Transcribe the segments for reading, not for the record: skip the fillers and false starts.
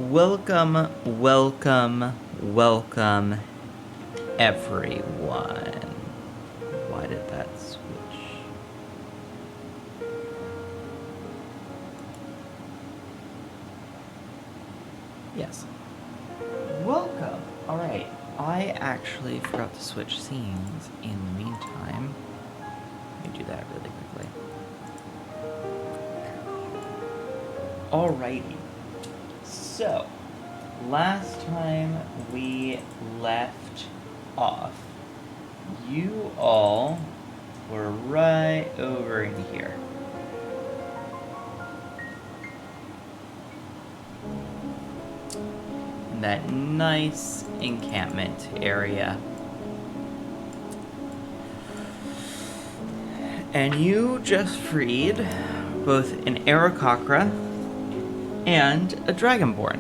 Welcome, welcome, welcome, everyone. Why did that switch? Yes. Welcome. Alright, I actually forgot to switch scenes in the meantime. Let me do that really quickly. Alrighty. So, last time we left off, you all were right over in here. In that nice encampment area. And you just freed both an Aarakocra and a Dragonborn.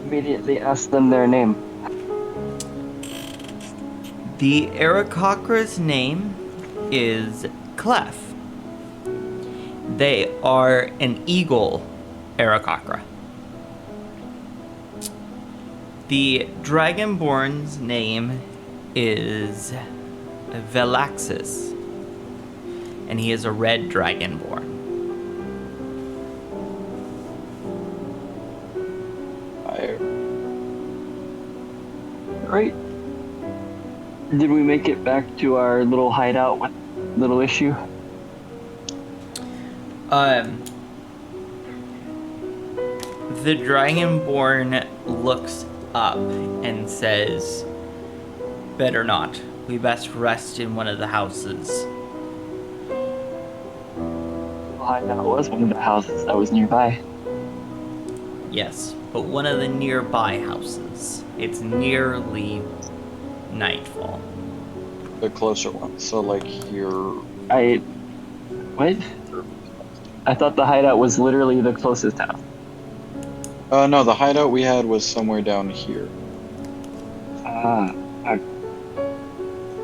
Immediately ask them their name. The Aarakocra's name is Clef. They are an eagle Aarakocra. The Dragonborn's name is Velaxis, and he is a red Dragonborn. Right. Did we make it back to our little hideout with little issue? The Dragonborn looks up and says, "Better not. We best rest in one of the houses." The hideout was one of the houses that was nearby. Yes, but one of the nearby houses. It's nearly nightfall. The closer one. So like here. What? I thought the hideout was literally the closest house. No, the hideout we had was somewhere down here.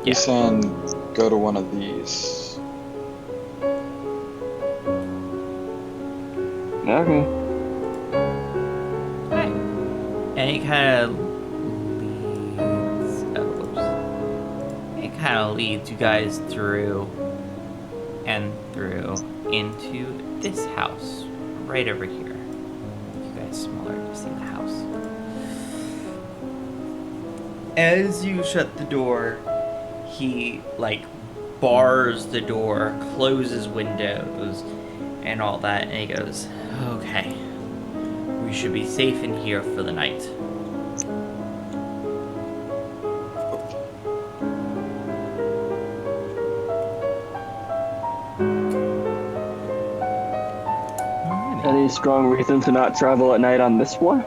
He's saying go to one of these. Okay. And it kind of leads you guys through and through into this house right over here. You guys smaller to see the house. As you shut the door, he bars the door, closes windows, and all that, and he goes, "Okay, we should be safe in here for the night." Any strong reason to not travel at night on this floor?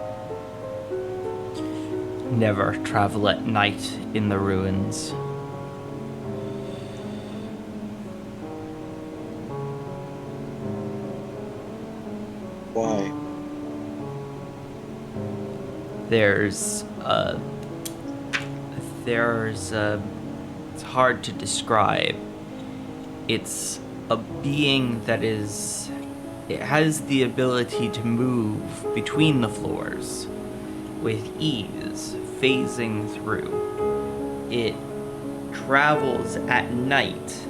Never travel at night in the ruins. Why? It's hard to describe. It's a being that it has the ability to move between the floors with ease, phasing through. It travels at night.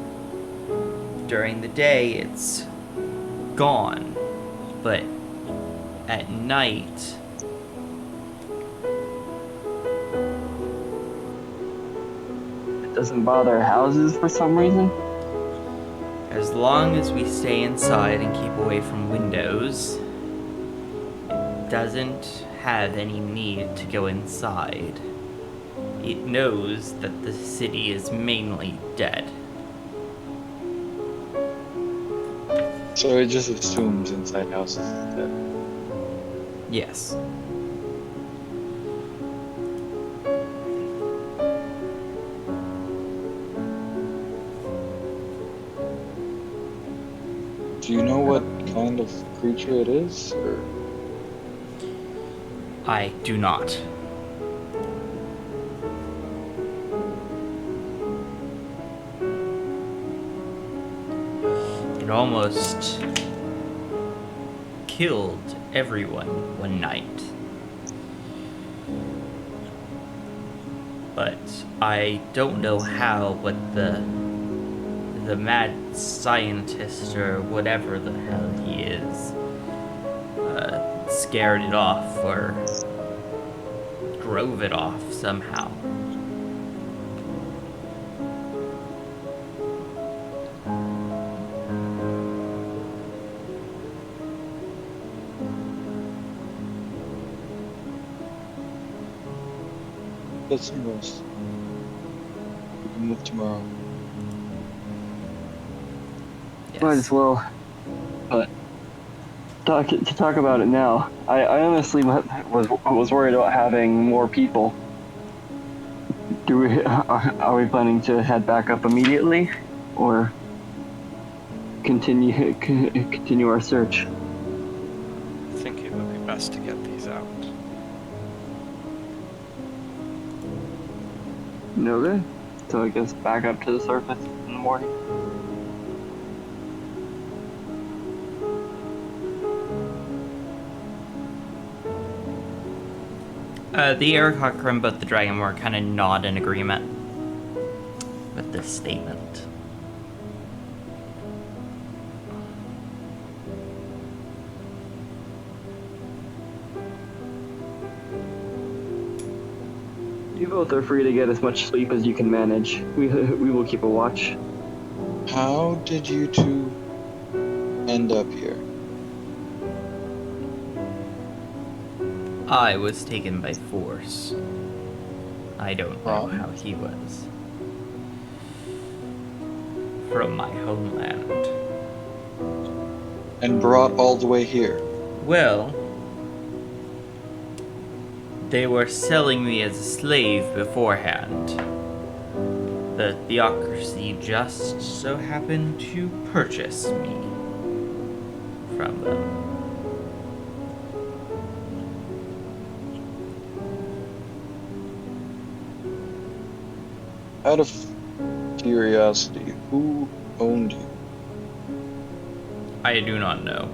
During the day, it's gone, but at night, It doesn't bother houses for some reason? as long as we stay inside and keep away from windows, it doesn't have any need to go inside. It knows that the city is mainly dead. So it just assumes inside houses is dead. Yes. Do you know what kind of creature it is? Or? I do not. It almost killed everyone one night. But I don't know how, but the mad scientist or whatever the hell he is scared it off or drove it off somehow. Get some rest. We can move tomorrow. Yes. Might as well. But to talk about it now, I honestly was worried about having more people. Are we planning to head back up immediately, or continue our search? I think it would be best to get these out. Okay. So I guess back up to the surface in the morning. The Aakash and both the Dragon kind of nod in agreement with this statement. You both are free to get as much sleep as you can manage. We will keep a watch. How did you two end up here? I was taken by force. I don't know From? how he was. From my homeland. And brought all the way here? Well, they were selling me as a slave beforehand. The theocracy just so happened to purchase me from them. Out of curiosity, who owned you? I do not know.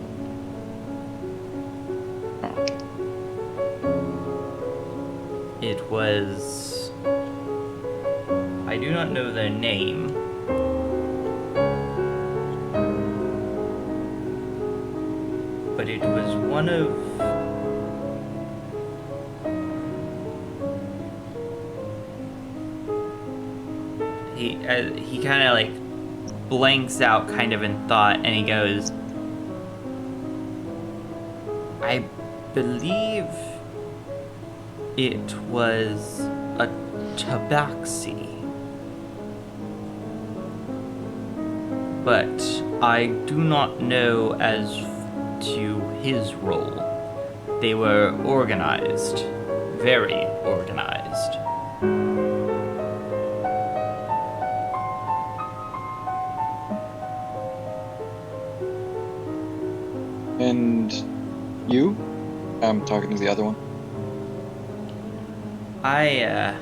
It was... I do not know their name. But it was one of... He kind of like blanks out kind of in thought, and he goes, I believe it was a tabaxi, but I do not know as to his role. They were organized, very organized. And you? I'm talking to the other one. I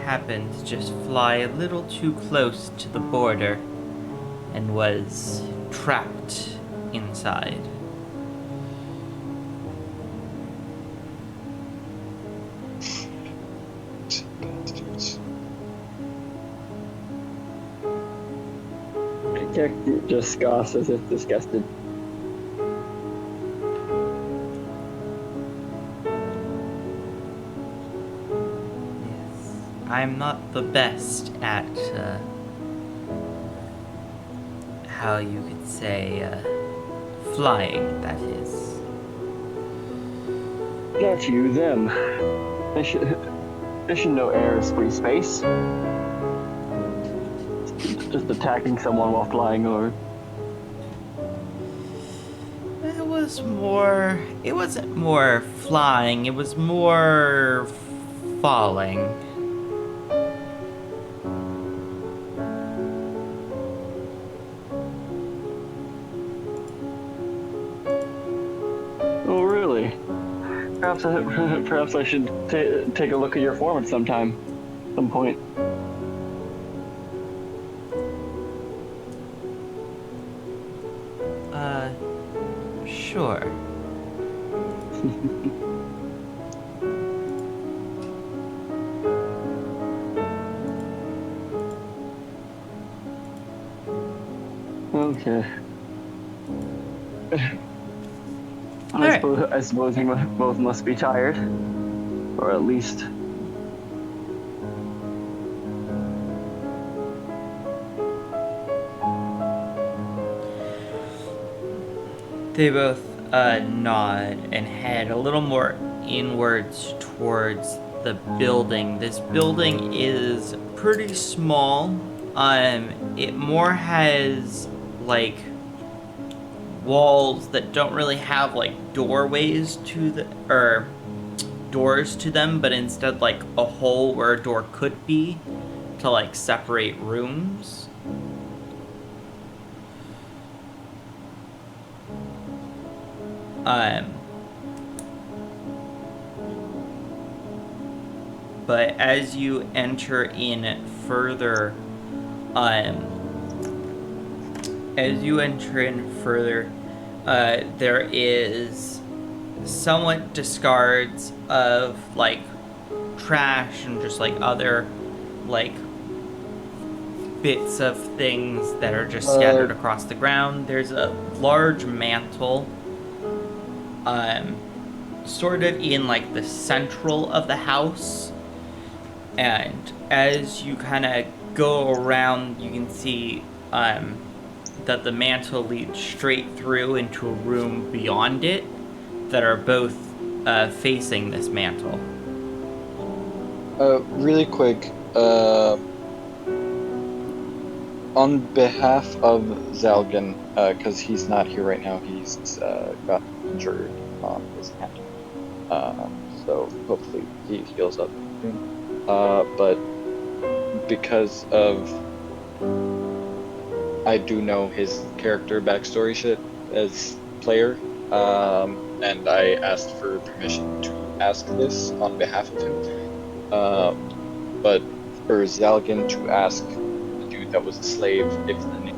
happened to just fly a little too close to the border and was trapped inside. Bastards. Detective just scoffs as if disgusted. I'm not the best at, how you could say, flying, that is. Not you, them. They should know air is free space. Just attacking someone while flying over. It wasn't more flying, it was more falling. Oh, really? Perhaps I should take a look at your form at some point. sure. Okay. Alright. I suppose you both must be tired, or at least. They both nod and head a little more inwards towards the building. This building is pretty small. It more has like walls that don't really have like doorways to the or doors to them, but instead like a hole where a door could be to like separate rooms. But as you enter in further, there is somewhat discards of like trash and just like other like bits of things that are just scattered across the ground. There's a large mantle, sort of in like the central of the house. And as you kind of go around, you can see that the mantle leads straight through into a room beyond it that are both facing this mantle. Really quick, on behalf of Zalgan, because he's not here right now, he's got injured on his hand. So hopefully he heals up soon. But because of I do know his character backstory shit as player, and I asked for permission to ask this on behalf of him. But for Zalgan to ask the dude that was a slave if the name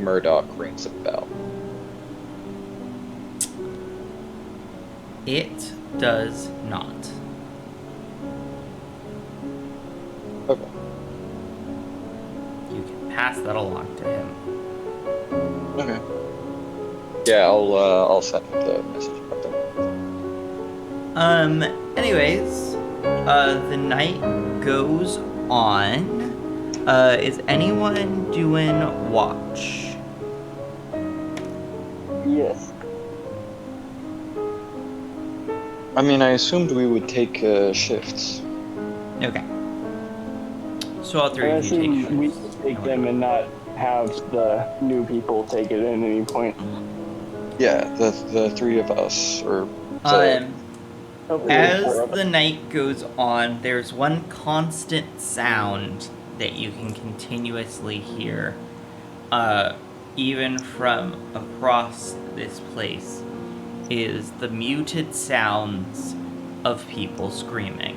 Murdoch rings a bell. It does not. Okay. You can pass that along to him. Okay. Yeah, I'll send the message about them. Anyways, the night goes on. Is anyone doing watch? Yes. I mean, I assumed we would take shifts. Okay. So all three I of you take assume we shifts. take them and not have the new people take it at any point. Yeah, the three of us, or as the night goes on, there's one constant sound that you can continuously hear, even from across this place, is the muted sounds of people screaming.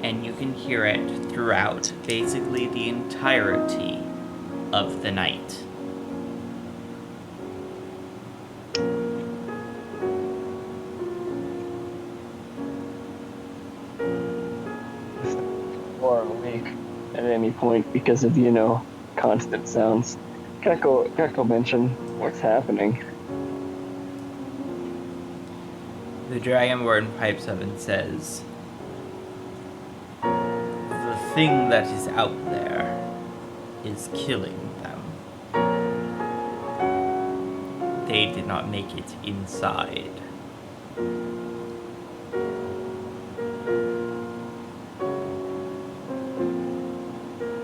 And you can hear it throughout basically the entirety of the night. Or awake at any point because of, constant sounds. Gecko mentioned what's happening. The Dragonborn pipes up and says, "The thing that is out there is killing them. They did not make it inside."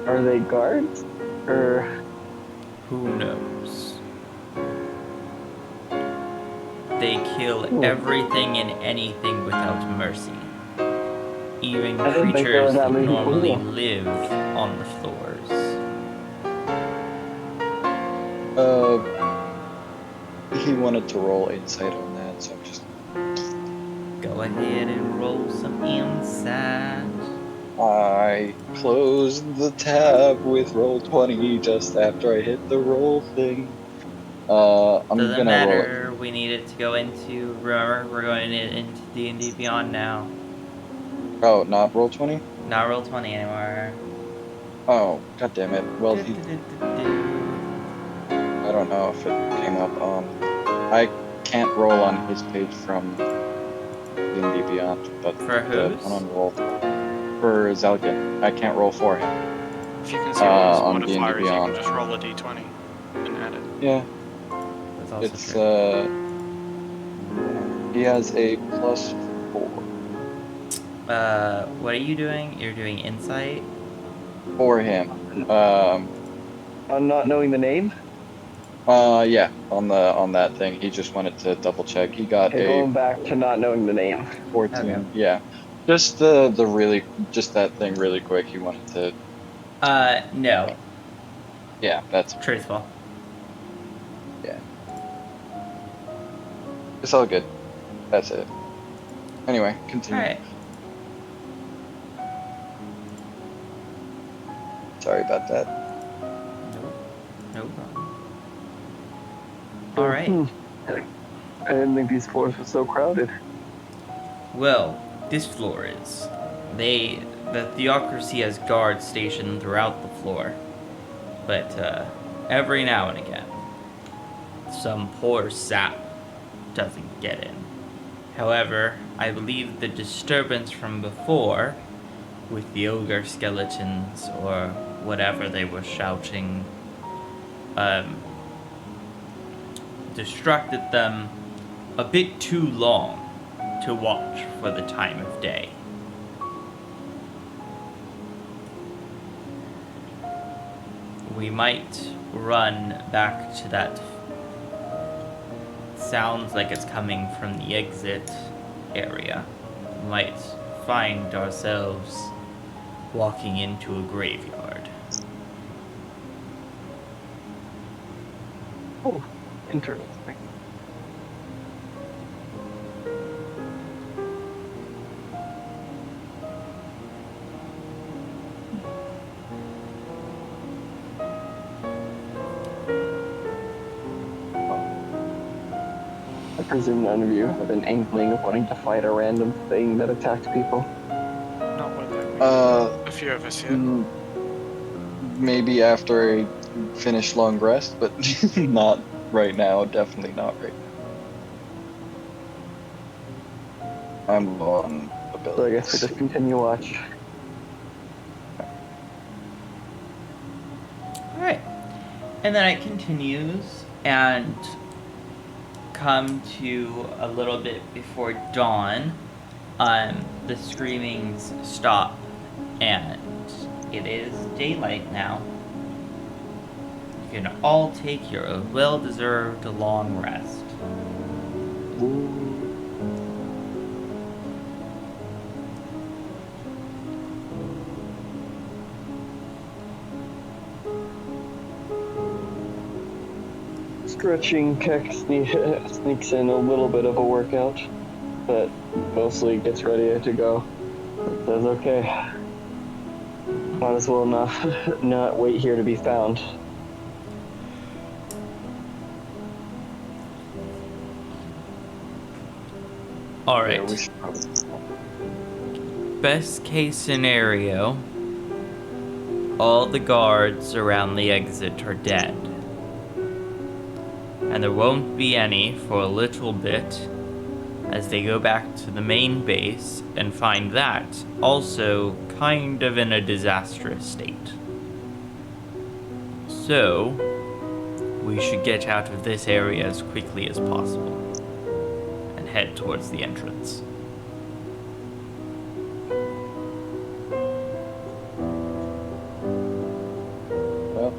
Are they guards? Or Who knows? They kill everything and anything without mercy. Even I didn't think there were creatures that that many normally people. live on the floors. he wanted to roll insight on that, so I'm just... Go ahead and roll some insight. I closed the tab with roll 20 just after I hit the roll thing. I'm Doesn't gonna roll it. matter. We need it to go into. Remember, we're going into D&D Beyond now. Oh, not roll 20? Not roll 20 anymore. Oh, god damn it. Well, I don't know if it came up on. I can't roll on his page from D&D Beyond, but For the whose? one on roll for Zelgin, I can't roll for him. If you can see what his On D&D modifier is, you can Beyond. just roll a d20 and add it. Yeah, That's also it's true. he has a +4. What are you doing? You're doing insight? For him. On not knowing the name? Yeah, on that thing. He just wanted to double check. He got Okay, a going back to not knowing the name. 14. Okay. Yeah. Just that thing really quick. He wanted to. No. Yeah, that's Truthful. yeah. It's all good. That's it. Anyway, continue. Alright. Sorry about that. No problem. Alright. I didn't think these floors were so crowded. Well, this floor is. The theocracy has guards stationed throughout the floor. But, every now and again, some poor sap doesn't get in. However, I believe the disturbance from before, with the ogre skeletons or whatever they were shouting, distracted them a bit too long to watch for the time of day. We might run back to that. Sounds like it's coming from the exit area. We might find ourselves walking into a graveyard. Oh, interesting. I presume none of you have an inkling of wanting to fight a random thing that attacks people. Not with it. Uh, A few of us, yeah. Maybe after a finished long rest, but not right now. Definitely not right now. I'm low on abilities. So I guess we just continue watch. Alright. And then it continues and come to a little bit before dawn. The screamings stop and it is daylight now. You can all take your well-deserved long rest. Stretching Keck sneaks in a little bit of a workout, but mostly gets ready to go. Says, okay, might as well not wait here to be found. Alright. Yeah, we should probably. Best case scenario, all the guards around the exit are dead. And there won't be any for a little bit as they go back to the main base and find that also kind of in a disastrous state. So, we should get out of this area as quickly as possible and head towards the entrance. Well,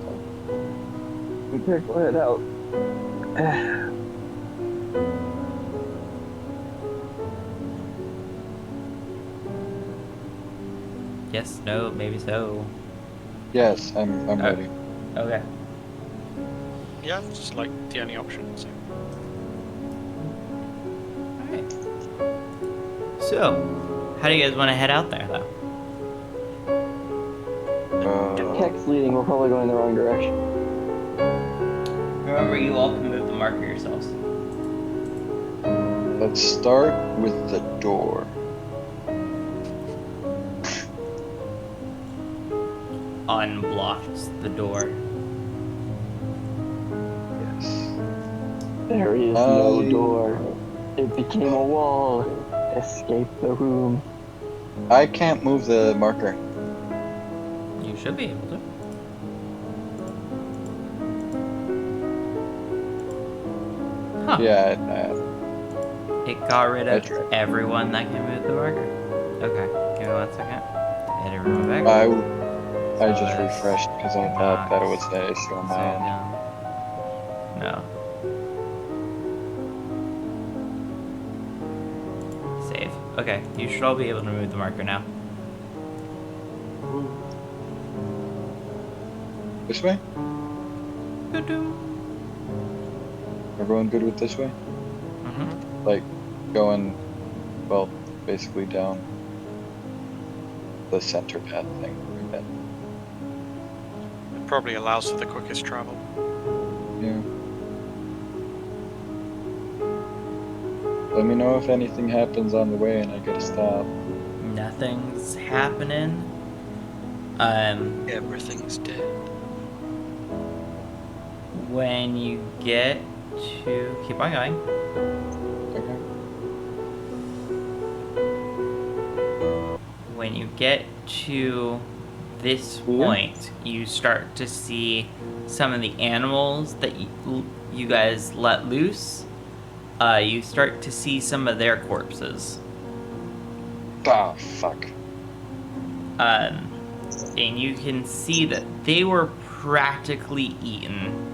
Okay, go ahead out. Yes, no, maybe so. yes, I'm ready. Okay. Yeah, it's like the only option. So. Alright. So, how do you guys want to head out there, though? Hex leading, we're probably going the wrong direction. Remember, you all can move the marker yourselves. Let's start with the door. Unblocks the door. Yes. There is no door. It became a wall. Escape the room. I can't move the marker. You should be able to. Huh. Yeah, It got rid I of tried. everyone that can move the marker. Okay, give me 1 second. Hit everyone back. I just refreshed because I thought that it was the issue on my end. No. Save. Okay, you should all be able to move the marker now. This way? Doo-doo. Everyone good with this way? Mhm. Like, going, well, basically down the center path thing. Okay. It probably allows for the quickest travel. Yeah. Let me know if anything happens on the way and I gotta stop. Nothing's happening. Everything's dead. When you get to... Keep on going. Okay. When you get to this point, you start to see some of the animals that you guys let loose. You start to see some of their corpses. Ah, fuck. And you can see that they were practically eaten.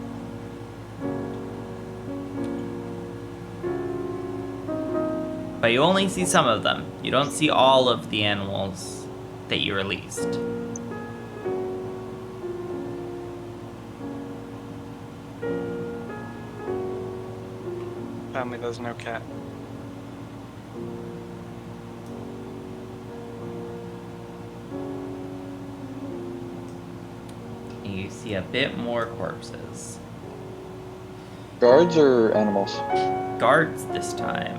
But you only see some of them. You don't see all of the animals that you released. Family, there's no cat. And you see a bit more corpses. Guards or animals? Guards this time.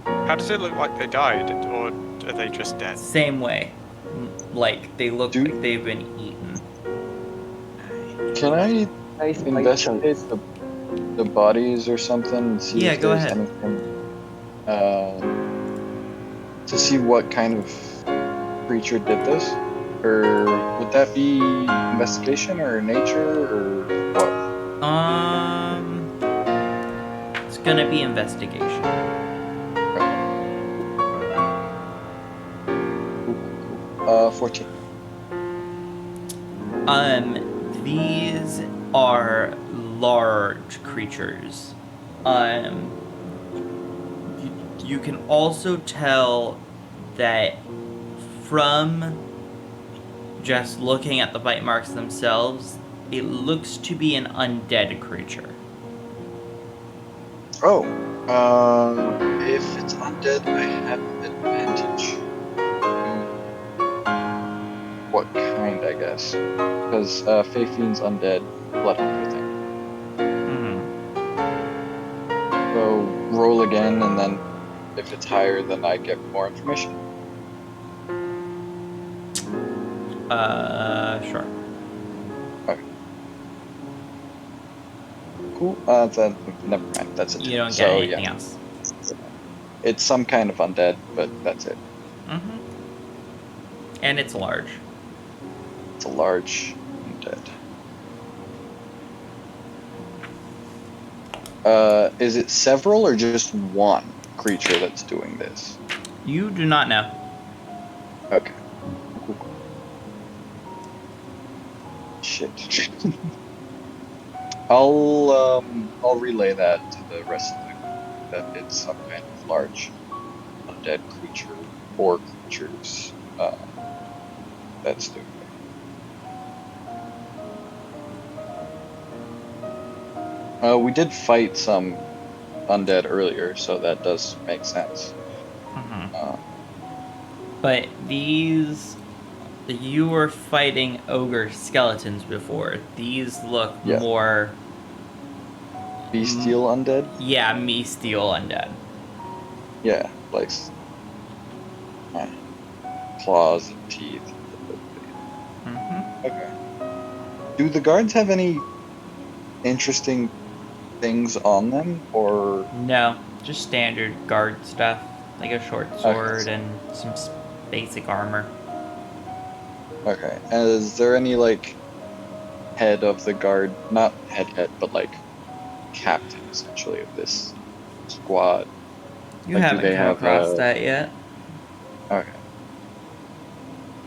How does it look like they died, or are they just dead? Same way. Like, they look Do- like they've been eaten. Can I Nice investigate the bodies or something and see Yeah, if go there's ahead. anything to see what kind of creature did this? Or would that be investigation or nature or what? It's gonna be investigation. 14. These are large creatures. You can also tell that from just looking at the bite marks themselves, it looks to be an undead creature. Oh, if it's undead, I have advantage. What kind, I guess? Because Fae Fiend's undead, blood hunter thing. So roll again, and then if it's higher, then I get more information. Sure. Okay. Cool. Never mind. That's it. You don't get So, anything yeah. else. It's some kind of undead, but that's it. And it's large. It's a large undead. Is it several or just one creature that's doing this? You do not know. Okay. Cool. Shit. I'll relay that to the rest of the group, that it's some kind of large undead creature or creatures that's doing it. We did fight some undead earlier, so that does make sense. But these You were fighting ogre skeletons before. These look Yeah. more... Bestial undead? Yeah, me steal undead. Yeah, like claws and teeth. Mm-hmm. Okay. Do the guards have any interesting things on them, or No, just standard guard stuff. Like a short sword Okay. and some basic armor. okay? And is there any like head of the guard, not head, but like captain essentially of this squad? You Like, do haven't they come have across a? that yet. Okay.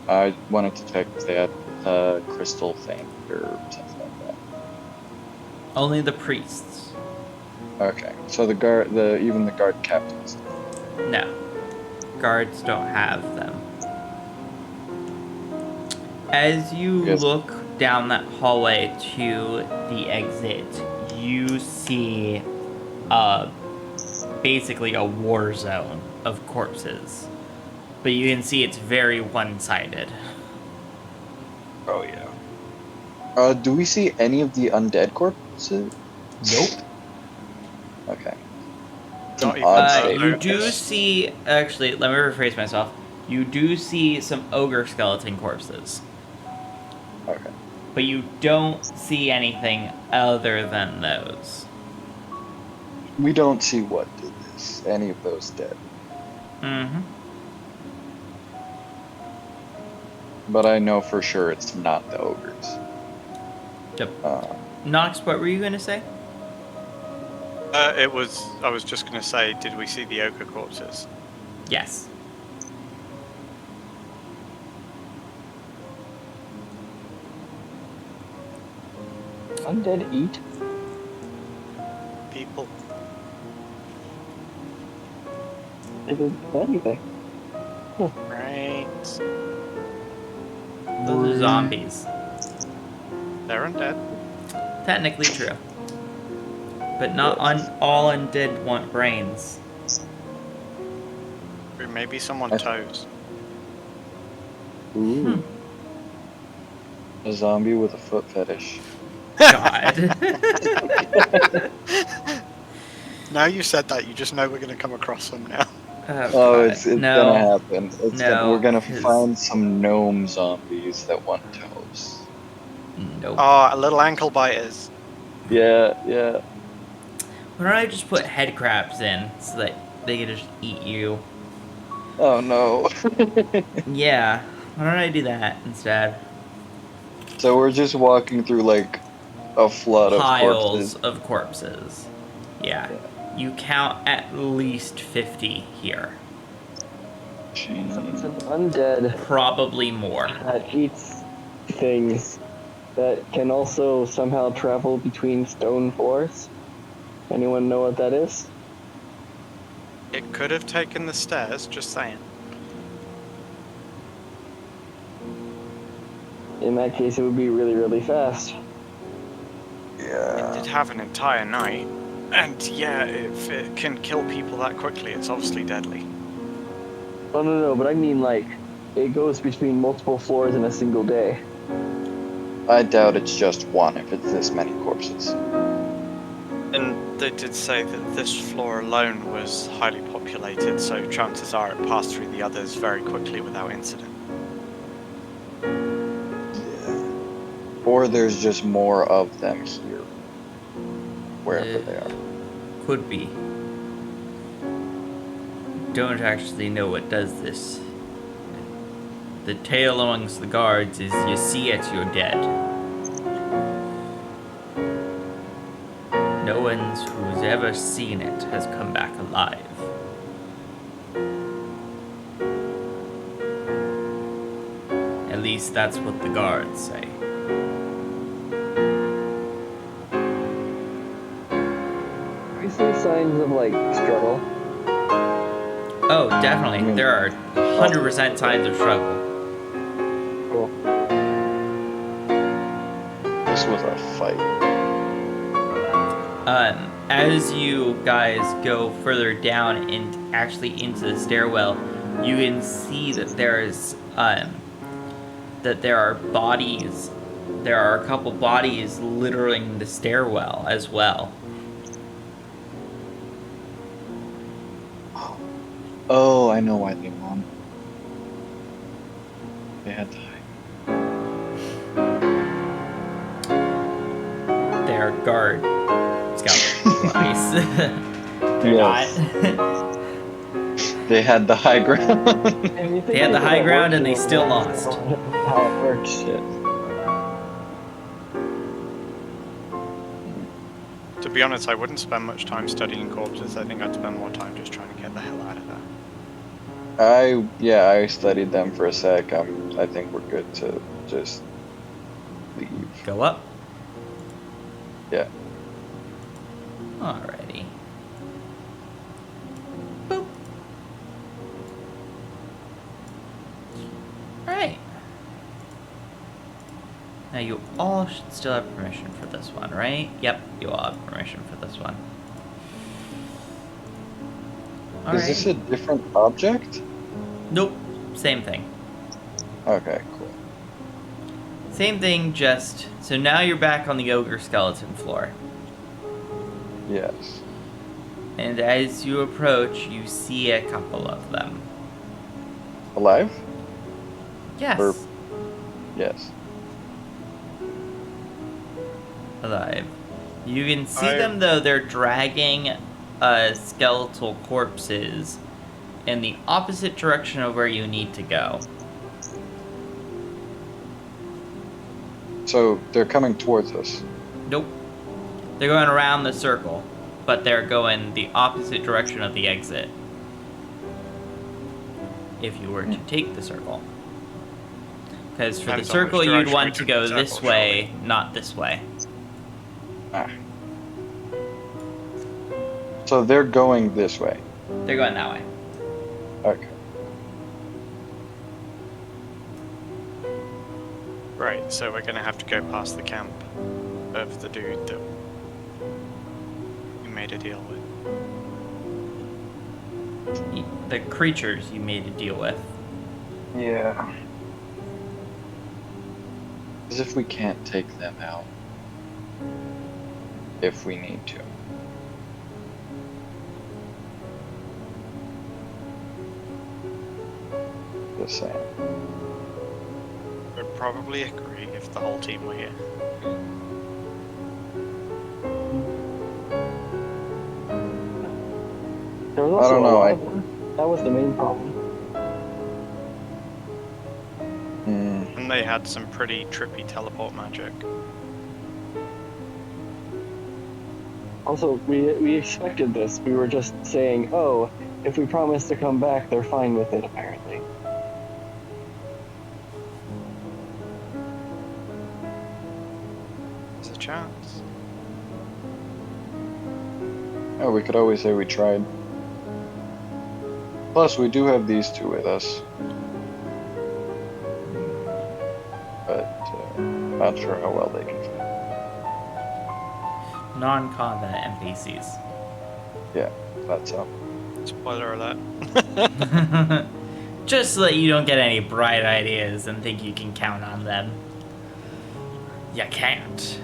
I wanted to check if they had a crystal thing or something like that. Only the priests. Okay, so even the guard captains. No. Guards don't have them. As you Yes. look down that hallway to the exit, you see basically a war zone of corpses. But you can see it's very one-sided. Oh yeah. Do we see any of the undead corpses? Nope. Okay. It's Not an even odd the state. You do ogres. see... Actually, let me rephrase myself. You do see some ogre skeleton corpses. Okay. But you don't see anything other than those. We don't see what did this. Any of those dead. Mm-hmm. But I know for sure it's not the ogres. Yep. Uh, Nox, what were you going to say? I was just going to say, did we see the ogre corpses? Yes. Undead eat? People. They didn't do anything. Right. Those are zombies. They're undead. Technically true. But not all undead want brains. Or maybe someone toes. ooh. A zombie with a foot fetish. God. Now you said that, you just know we're going to come across them now. Oh, Oh, God. it's No. gonna happen. We're gonna 'cause- find some gnome zombies that want toes. Nope. Oh, little ankle biters. Yeah. Why don't I just put head crabs in so that they can just eat you? Oh no. Yeah. Why don't I do that instead? So we're just walking through like a flood of Piles corpses. of corpses. Yeah. Yeah. You count at least 50 here. So it's an undead Probably more. that eats things that can also somehow travel between stone floors. Anyone know what that is? It could have taken the stairs, just saying. In that case, it would be really, really fast. It Yeah. did have an entire night. And yeah, if it can kill people that quickly, it's obviously deadly. Oh, no, but I mean, like, it goes between multiple floors in a single day. I doubt it's just one if it's this many corpses. And they did say that this floor alone was highly populated, so chances are it passed through the others very quickly without incident. Yeah. Or there's just more of them here. Wherever they are. Could be. Don't actually know what does this. The tale amongst the guards is you see it, you're dead. No one who's ever seen it has come back alive. At least that's what the guards say. We see signs of, like, struggle. Oh, definitely. There are 100% signs of struggle. Cool. This was a fight. As you guys go further down and actually into the stairwell, you can see that there's that there are bodies. There are a couple bodies littering the stairwell as well. Oh, I know why they won. They had to hide. They are guard scout bodies. They're Yes. not. They had the high ground. They had the high ground and they still lost. How it works. Shit. To be honest, I wouldn't spend much time studying corpses. I think I'd spend more time just trying to get the hell out of there. I studied them for a sec. I think we're good to just leave. Go up. Yeah. Alrighty. Boop. Alright. Now you all should still have permission for this one, right? Yep, you all have permission for this one. Is this a different object? Nope. Same thing. Okay, cool. Same thing, just... So now you're back on the ogre skeleton floor. Yes. And as you approach, you see a couple of them. Alive? Yes. Or- Yes. Alive. You can see I- them, though. They're dragging skeletal corpses in the opposite direction of where you need to go. So they're coming towards us. Nope. They're going around the circle, but they're going the opposite direction of the exit. If you were to take the circle. Because for the Depends on which circle, you'd direction want we to took go the this circle, way, not this way. Ah. So they're going this way. They're going that way. Okay. Right, so we're gonna have to go past the camp of the dude that we made a deal with. The creatures you made a deal with. Yeah. As if we can't take them out. If we need to. Just saying. Would probably agree if the whole team were here. There was I also don't a know, lot I- of them. That was the main problem. And they had some pretty trippy teleport magic. Also, we expected this. We were just saying, oh, if we promise to come back, they're fine with it, apparently. There's a chance. Oh, we could always say we tried. Plus, we do have these two with us. But, not sure how well they can fit. Non-combat NPCs. Yeah, that's up. Spoiler alert. Just so that you don't get any bright ideas and think you can count on them. You can't.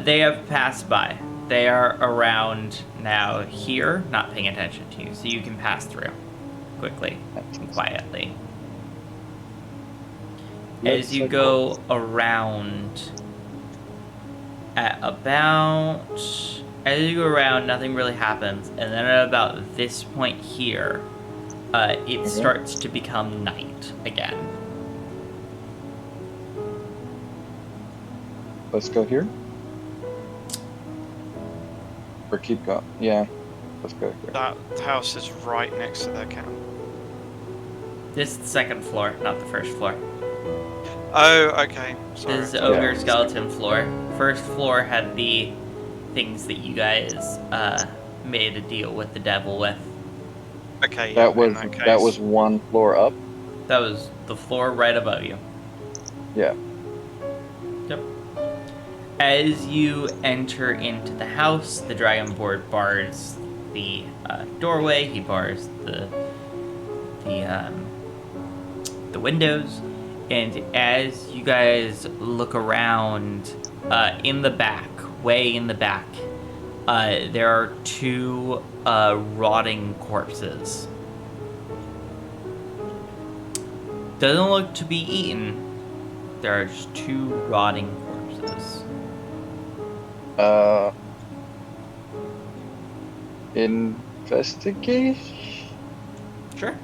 They have passed by. They are around now here, not paying attention to you, so you can pass through quickly and quietly. As you go around at nothing really happens, and then at about this point here, it starts to become night again. Let's go here? Or keep going? Yeah, let's go here. That house is right next to their camp. This is the second floor, not the first floor. Oh, okay. Sorry. This is the ogre skeleton floor. First floor had the things that you guys made a deal with the devil with. Okay, yeah, in that case. That was one floor up? That was the floor right above you. Yeah. Yep. As you enter into the house, the dragonborn bars the doorway. He bars the windows, And as you guys look around, in the back, way in the back, there are two rotting corpses. Doesn't look to be eaten. There are just two rotting corpses. Investigate? Sure.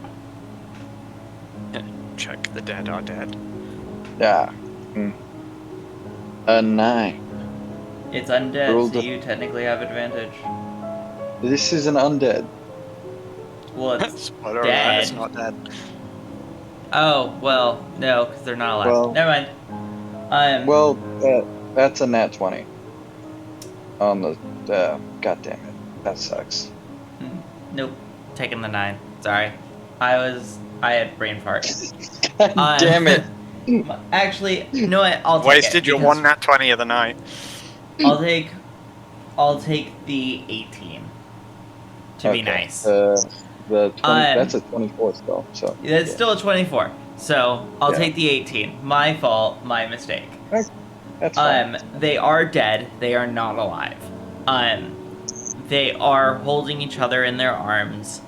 Check the dead are dead. Yeah. A 9. It's undead, Roll so the- you technically have advantage. This is an undead. Well, it's Spoiler alert, dead. it's not dead. Oh, well, no, because they're not alive. Well- Never mind. Well, that's a nat 20. On the... God damn it. That sucks. Nope. Taking the 9. Sorry. I had brain fart. God damn it. Actually, you know what? I'll take Wasted it. your because one nat 20 of the night. I'll take the 18. To be nice. The 20, that's a 24 still, so... It's yeah. still a 24. So, I'll Yeah. take the 18. My fault, my mistake. That's fine. They are dead. They are not alive. They are holding each other in their arms.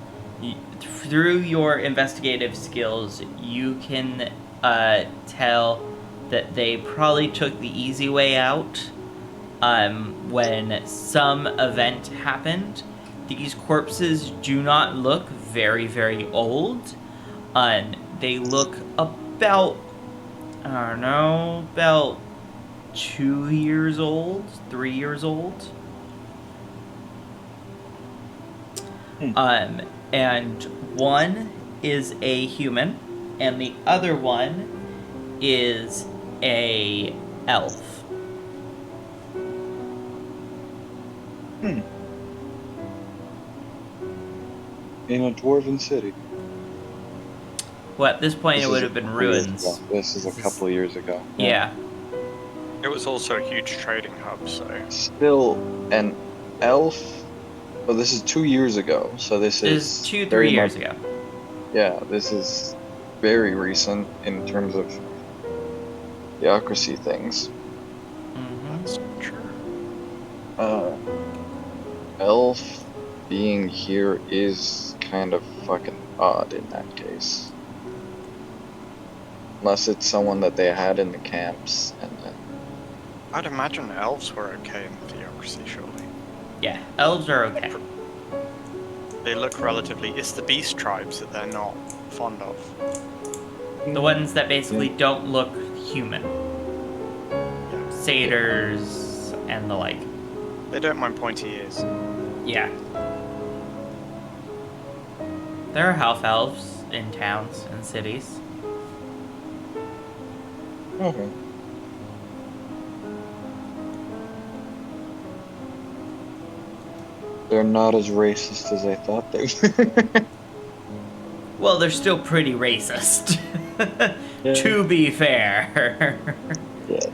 Through your investigative skills, you can tell that they probably took the easy way out when some event happened. These corpses do not look very, very old. They look about, I don't know, about 2 years old, 3 years old. And one is a human, and the other one is a elf. In a dwarven city. Well, at this point, This it is would a have been couple years ruins. ago. This is a couple of years ago. Yeah. It was also a huge trading hub, so... Still an elf. Well, this is 2 years ago, so this This is is 2-3 very years much- ago. Yeah, this is very recent in terms of theocracy things. Mm-hmm. That's true. Elf being here is kind of fucking odd in that case. Unless it's someone that they had in the camps and then... I'd imagine elves were okay in theocracy, surely. Yeah, elves are okay. They look relatively... It's the beast tribes that they're not fond of. The ones that basically don't look human. Yeah. Satyrs and the like. They don't mind pointy ears. Yeah. There are half elves in towns and cities. Okay. They're not as racist as I thought they were. Well, they're still pretty racist. Yeah. To be fair. Yes.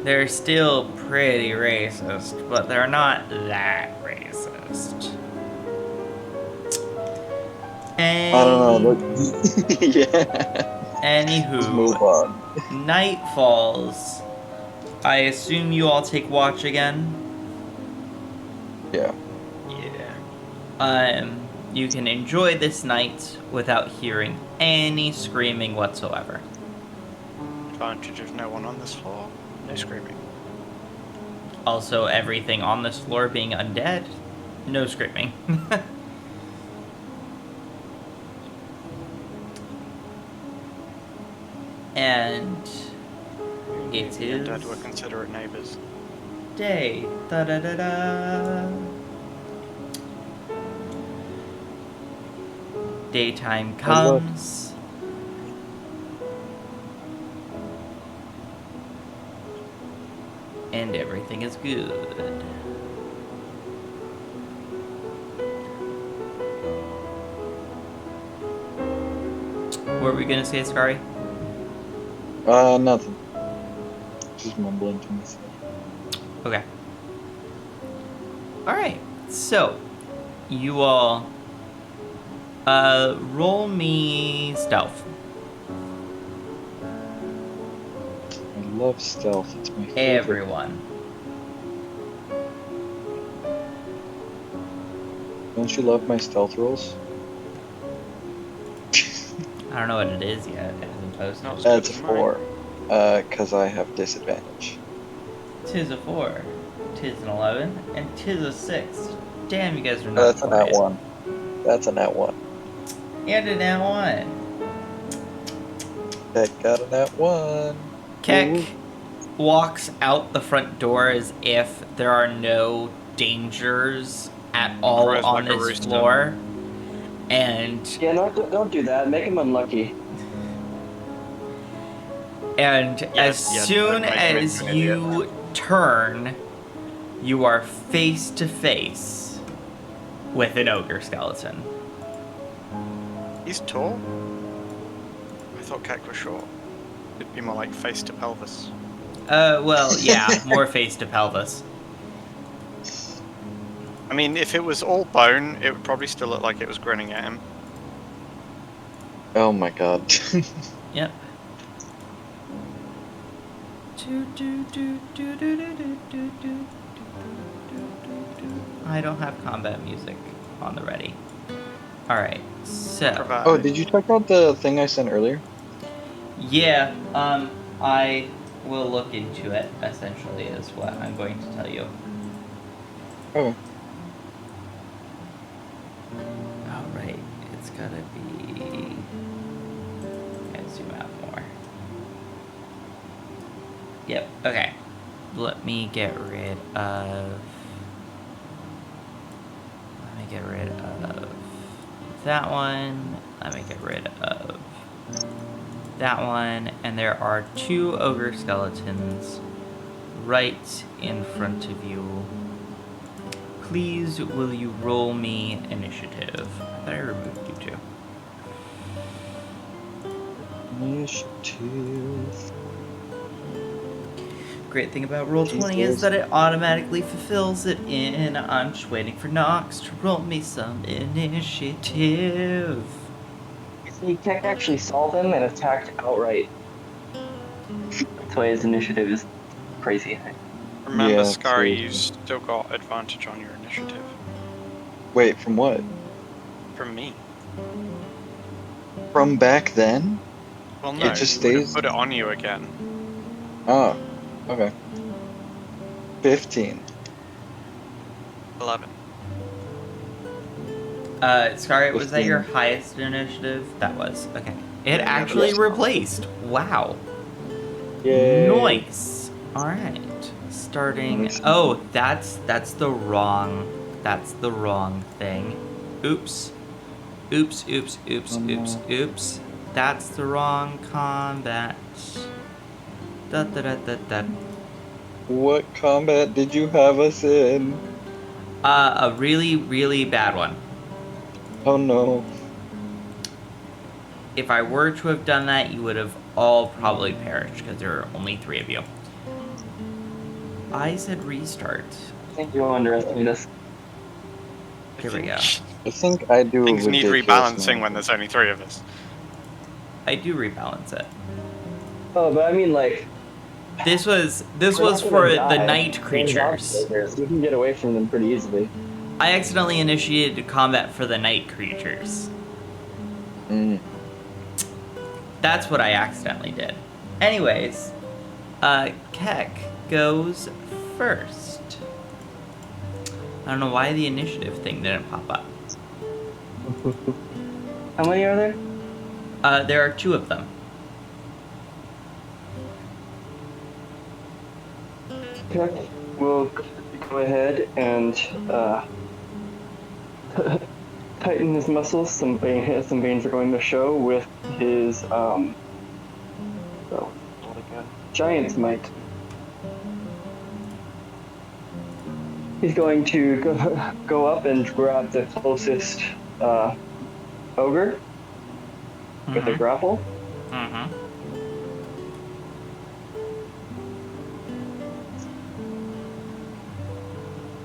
They're still pretty racist, but they're not that racist. I don't know. Look. Yeah. Let's move Anywho, on. night falls. I assume you all take watch again? Yeah. Yeah. You can enjoy this night without hearing any screaming whatsoever. Advantage of no one on this floor. No screaming. Also, everything on this floor being undead, no screaming. And it The undead is were considerate neighbours. day. Da da da da. Daytime comes. And everything is good. What were we gonna say, Scary? Nothing. Just mumbling to myself. Okay. Alright, so you all roll me stealth. I love stealth. It's my favorite. Everyone. Don't you love my stealth rolls? I don't know what it is yet. It hasn't posted. Not as That's good a as mine. 4. Because I have disadvantage. Tis a 4, tis an 11, and tis a 6. Damn, you guys are not That's a nat quiet. 1. That's a nat 1. And a nat 1. That got a nat 1. Keck walks out the front door as if there are no dangers at all Cries on like a this rooster. floor. And Yeah, don't do that. Make him unlucky. as Yeah, soon don't make him as into an idiot. you turn, you are face to face with an ogre skeleton. He's tall? I thought Keck was short. It'd be more like face to pelvis. Well, yeah, more face to pelvis. I mean, if it was all bone, it would probably still look like it was grinning at him. Oh my god. Yep. I don't have combat music on the ready. Alright, so Provide. Oh, did you check out the thing I sent earlier? yeah, I will look into it, essentially, is what I'm going to tell you. Okay. Alright, it's gotta be... Gotta zoom out more. Yep, okay. Let me get rid of... that one. Let me get rid of that one. And there are 2 ogre skeletons right in front of you. Please, will you roll me initiative? I thought I removed you too. Initiative. Great thing about Roll20 is that it automatically fulfills it in. I'm just waiting for Nox to roll me some initiative. See, Keck actually saw them and attacked outright. That's why his initiative is crazy. Remember, Yeah, Scary, seriously. you still got advantage on your initiative. Wait, from what? From me. From back then? Well, It no, just we would've stays- put it on you again. Oh, okay. 15. 11. Scary, was that your highest initiative? That was. Okay. It Yeah, actually that's- replaced. Wow. Yay. Nice. Alright. Starting. Oh, that's the wrong thing. Oops. Oops. That's the wrong combat. Da da da da da. What combat did you have us in? A really, really bad one. Oh no. If I were to have done that, you would have all probably perished because there are only 3 of you. I said restart. I think you underestimate us. Here we go. I think I do Things need ridiculous rebalancing amount. when there's only 3 of us. I do rebalance it. Oh, but I mean, like, This was we're not for gonna the die. night There's creatures. obstacles. We can get away from them pretty easily. I accidentally initiated combat for the night creatures. Mm. That's what I accidentally did. Anyways, Keck goes first. I don't know why the initiative thing didn't pop up. How many are there? There are 2 of them. Keck will go ahead and tighten his muscles. Some veins are going to show with his giant's might. He's going to go up and grab the closest ogre with a grapple. Mm-hmm.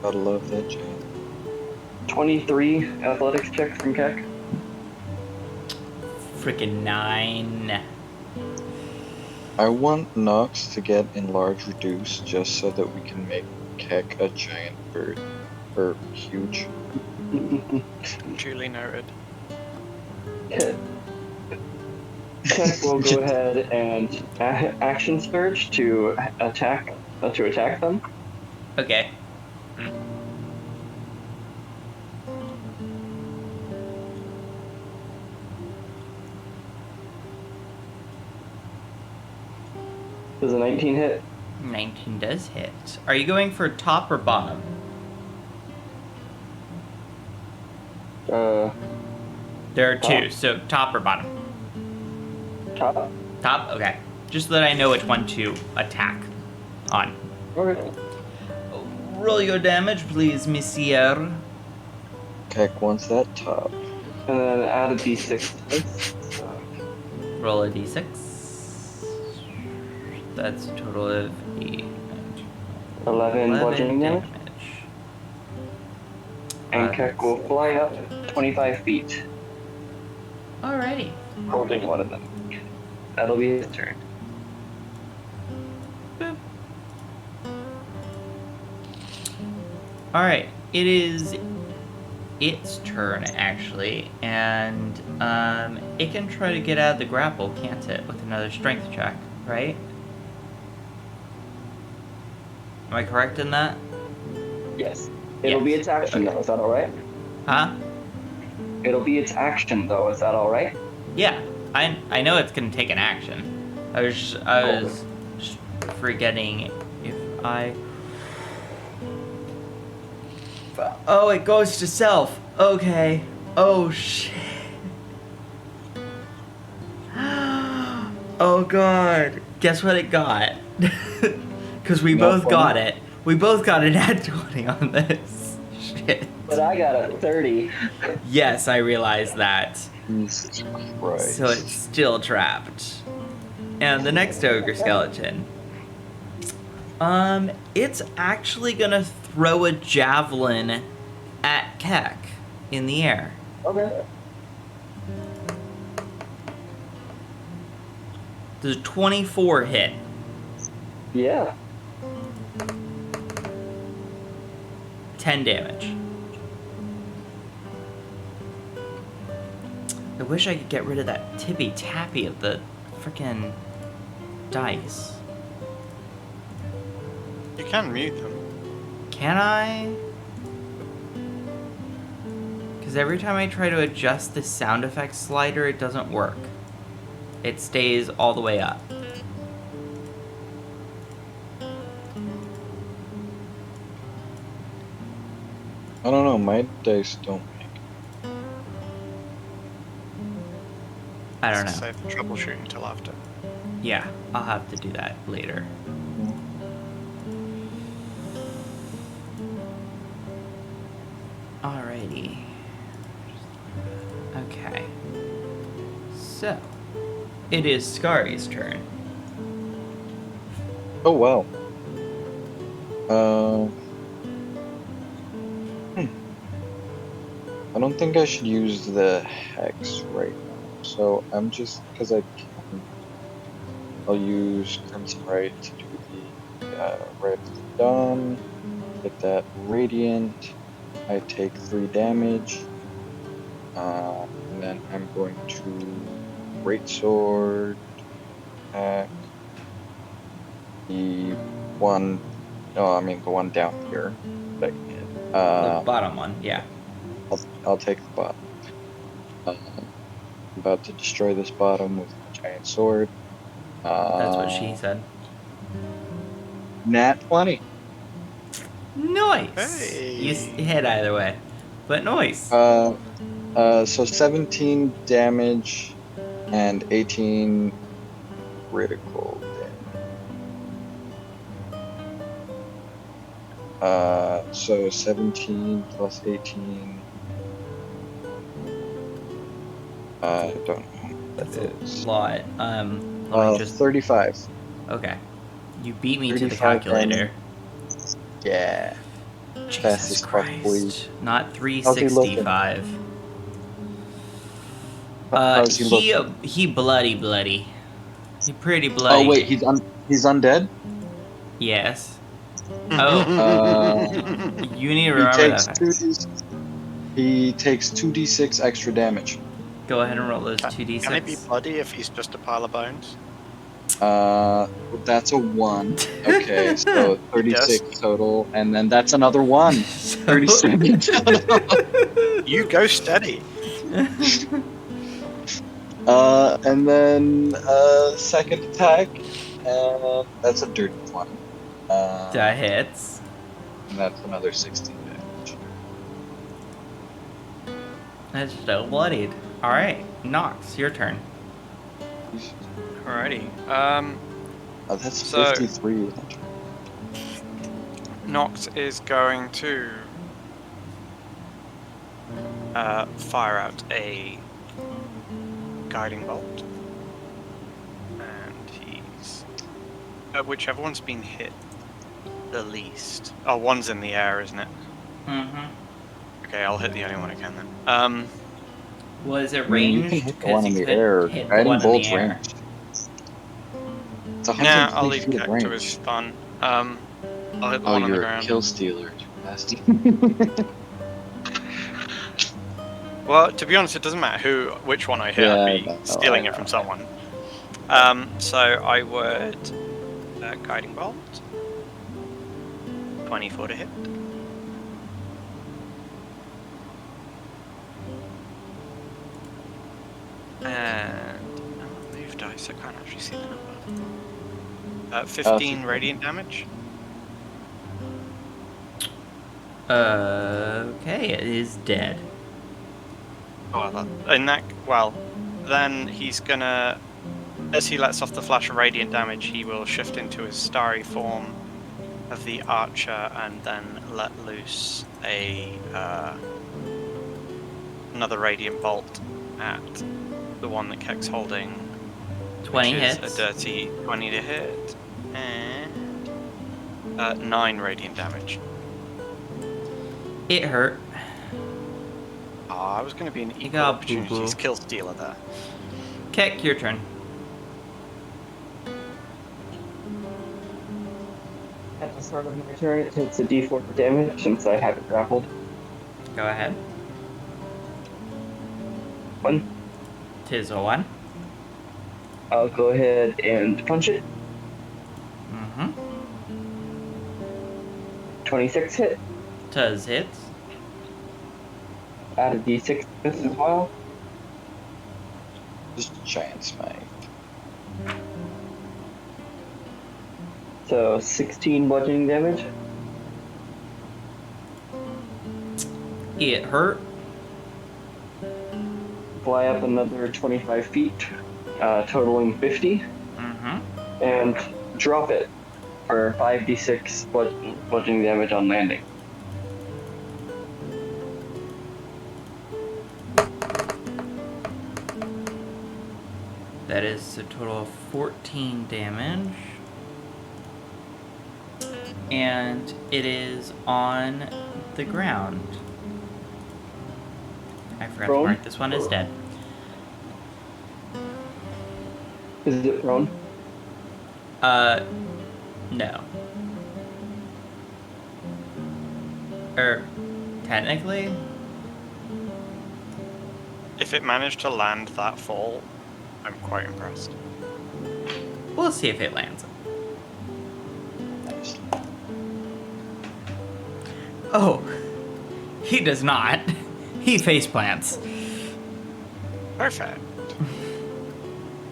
Gotta love that giant. 23 athletics check from Keck. Freaking 9. I want Nox to get enlarge reduce just so that we can make Keck a giant bird. Or huge. Duly noted. Tech will go ahead and action surge to attack them. Okay. Does a 19 hit? 19 does hit. Are you going for top or bottom? There are two, top. so top or bottom? Top. Top? Okay. Just so that I know which one to attack on. Okay. Roll your damage, please, monsieur. Keck wants that top. And then add a d6 to this. Roll a d6. That's a total of 8. 11 bludgeoning damage. And Keck will fly up 25 feet, Alrighty. holding one of them. That'll be his turn. Boop. Alright, it is its turn actually, and it can try to get out of the grapple, can't it, with another strength check, right? Am I correct in that? Yes. It'll be its action though, is that alright? Huh? It'll be its action though, is that alright? Yeah, I know it's gonna take an action. I was just forgetting if I. Oh, it goes to self. Okay. Oh shit. Oh god. Guess what it got? Because we both got it. We both got an nat 20 on this. Shit. But I got a 30. Yes, I realize that. Jesus Christ. So it's still trapped. And the next ogre skeleton. It's actually gonna throw a javelin at Keck in the air. Okay. Does a 24 hit? Yeah. 10 damage. I wish I could get rid of that tippy-tappy of the frickin' dice. You can mute them. Can I? Because every time I try to adjust the sound effects slider, it doesn't work. It stays all the way up. I don't know, my dice don't make. I don't know. Save the troubleshooting until after. Yeah, I'll have to do that later. Alrighty. Okay. So, it is Scari's turn. Oh wow. I don't think I should use the hex right now. So I'm just, because I can, I'll use Crimson Right to do the Right of the Dawn, get that Radiant. I take 3 damage, and then I'm going to Greatsword attack the one, no, I mean the one down here. That, The bottom one, yeah. I'll take the bottom. I'm about to destroy this bottom with my giant sword. That's what she said. Nat 20. Nice! Hey. You hit either way. But nice. So 17 damage and 18 critical damage. So 17 plus 18. I don't know. That's a is. lot. Let me just... 35. Okay. You beat me to the 35 calculator. Yeah. Jesus Fast as fuck, boy. Christ. Not How's he looking? 365. How's he looking? He bloody. He's pretty bloody. Oh wait, he's undead. Yes. Oh, you need to He remember takes that. 2d6 extra damage. Go ahead and roll those 2d6. Can it be bloody if he's just a pile of bones? That's a 1. Okay, so 36 Yes. total, and then that's another 1. 37 total. You go steady. And then second attack, and that's a dirty 1. That hits. And that's another 16 damage. That's still bloodied. Alright, Nox, your turn. Alrighty. Oh, that's So- 53. Nox is going to fire out a guiding bolt, and he's whichever one's been hit the least. Oh, one's in the air, isn't it? Mm-hmm. Okay, I'll hit the only one I can then. Was it I mean, you ranged? can hit the 'Cause one you in the couldn't air. hit the Guiding one in the bolt's air. ranged. It's 150 Nah, I'll leave feet of Kek to range. his fun. I'll hit the Oh, one on the you're a ground. kill stealer. Nasty. Well, to be honest, it doesn't matter which one I hit. Yeah, I'd be no, stealing I it from know. someone. So I would guiding bolt. 24 to hit. And move dice. I can't actually see the number. 15 radiant damage. Okay, it is dead. Well, then he's gonna, as he lets off the flash of radiant damage, he will shift into his starry form of the archer and then let loose another radiant bolt at the one that Kek's holding. 20 which is hits. a dirty 20 to hit, and 9 radiant damage. It hurt. I was going to be an equal got opportunities boo-boo. kill stealer there. Kek, your turn. At the start of my turn, it takes a d4 damage since I have it grappled. Go ahead. 1. Tis a 1. I'll go ahead and punch it. Mm-hmm. 26 hit. Tis hits. Add a d6 to this as well. Just giant smite. So 16 bludgeoning damage. It hurt. Fly up another 25 feet, totaling 50. Mm-hmm. And drop it for 5d6 bludgeoning damage on landing. That is a total of 14 damage. And it is on the ground. I forgot Prone? to mark this one as dead. Is it prone? No. Technically? If it managed to land that fall, I'm quite impressed. We'll see if it lands. Nice. Oh, he does not. He face plants. Perfect.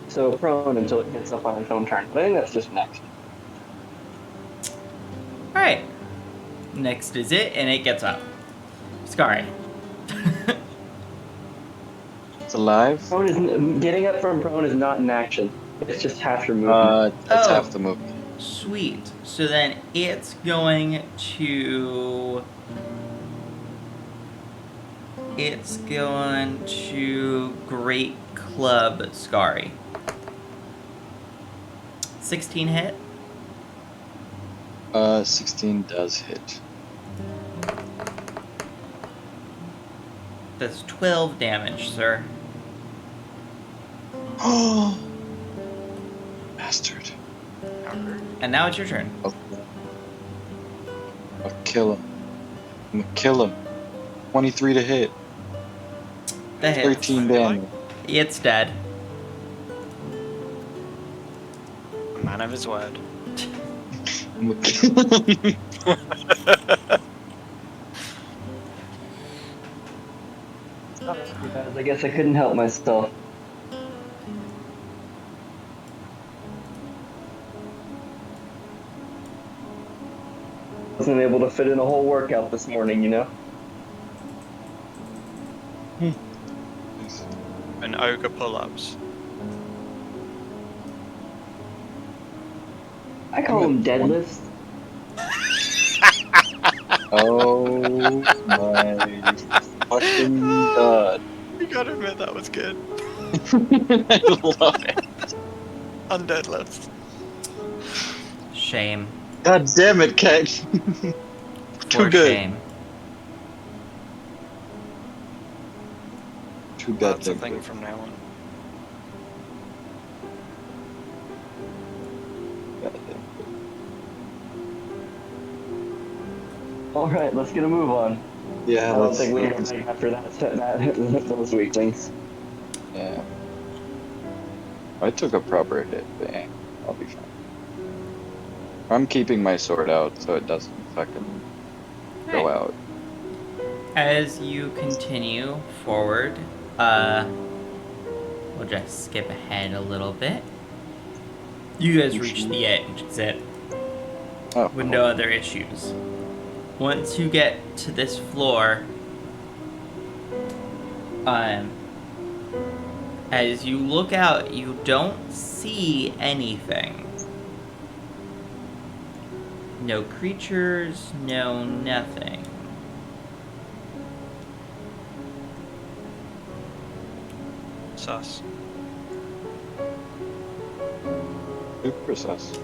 So prone until it gets up on its own turn. But I think that's just next. Alright. Next is it, and it gets up. Scary. It's alive. Prone is getting up from prone is not an action. It's just half your movement. That's Oh. half the movement. Sweet. So then it's going to... It's going to Great Club Scary. 16 hit. 16 does hit. That's 12 damage, sir. And now it's your turn. I'll kill him. I'm gonna kill him. 23 to hit. The hits. 13 damage. It's dead. A man of his word. I'm gonna kill him. I guess I couldn't help myself. Wasn't able to fit in a whole workout this morning, you know? And ogre pull-ups. I call them deadlifts. Oh my fucking god. You gotta admit that was good. I love it. On deadlifts. Shame. God damn it, Keg. Too For good. shame. Too That's a goddamn thing good. from now on. Goddamn. Alright, let's get a move on. Yeah, I don't let's. think we have anything after those weaklings. Yeah. I took a proper hit, but I'll be fine. I'm keeping my sword out so it doesn't fucking go out. As you continue forward, we'll just skip ahead a little bit. You guys reach the edge, that's it. Oh, With no other issues. Once you get to this floor, as you look out, you don't see anything. No creatures, no nothing. Sus. super sus.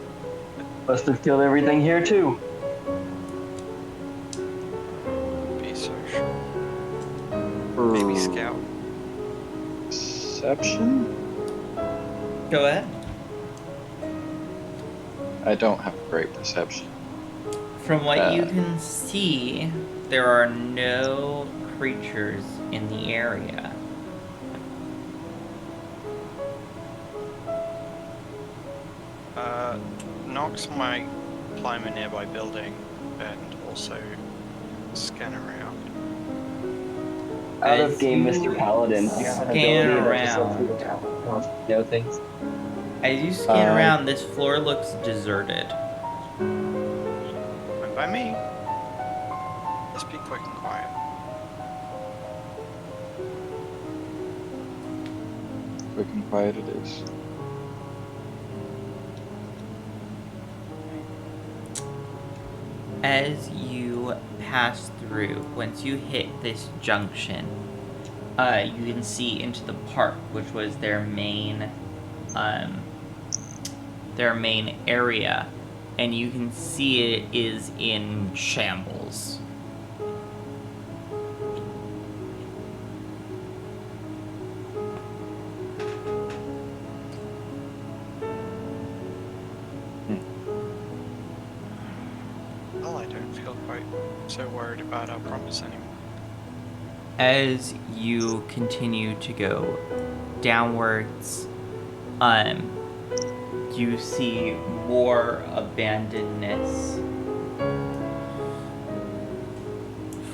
Must have killed everything here too. Be so sure. Maybe scout. Perception? Go ahead. I don't have great perception. From what you can see, there are no creatures in the area. Nox might climb a nearby building and also scan around. Out As of game, you Mr. Paladin. You have an scan ability that around. just lets you know things. As you scan around, this floor looks deserted. Fine by me. Let's be quick and quiet. Quick and quiet it is. As you pass through, once you hit this junction, you can see into the park, which was their main area, and you can see it is in shambles. Well, I don't feel quite so worried about our promise anymore. As you continue to go downwards, you see more abandonedness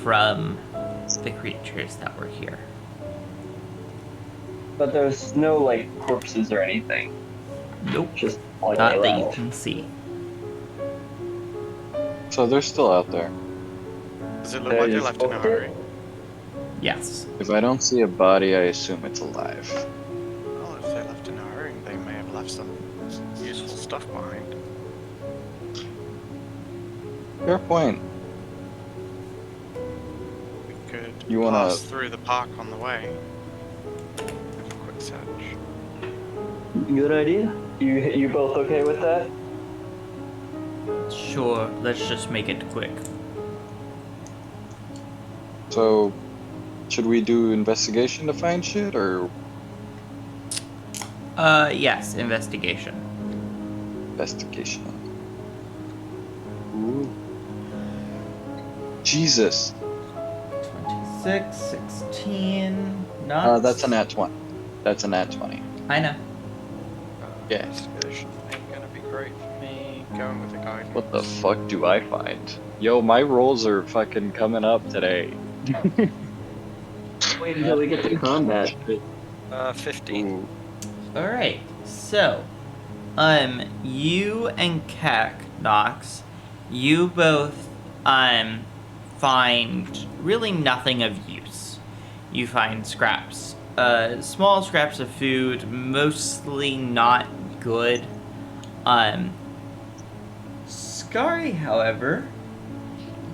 from the creatures that were here. But there's no, like, corpses or anything. Nope, Just like not that you left. can see. So they're still out there. Does it look like they left in a hurry? Yes. If I don't see a body, I assume it's alive. Well, if they left in a hurry, they may have left some useful stuff behind. Fair point. We could You wanna- pass through the park on the way. Quick search. Good idea. You both okay with that? Sure, let's just make it quick. So, should we do investigation to find shit, or? Yes, investigation. investigation. Ooh. Jesus. 26, 16. Not. That's a nat 20. That's a nat 20. I know. Yeah. Investigation ain't gonna be great for me. Going with the guidance. What the fuck do I find? Yo, my rolls are fucking coming up today. Wait until we get to combat. 15. Ooh. Alright, so, you and Nox, you both, find really nothing of use. You find scraps, small scraps of food, mostly not good. Scary, however,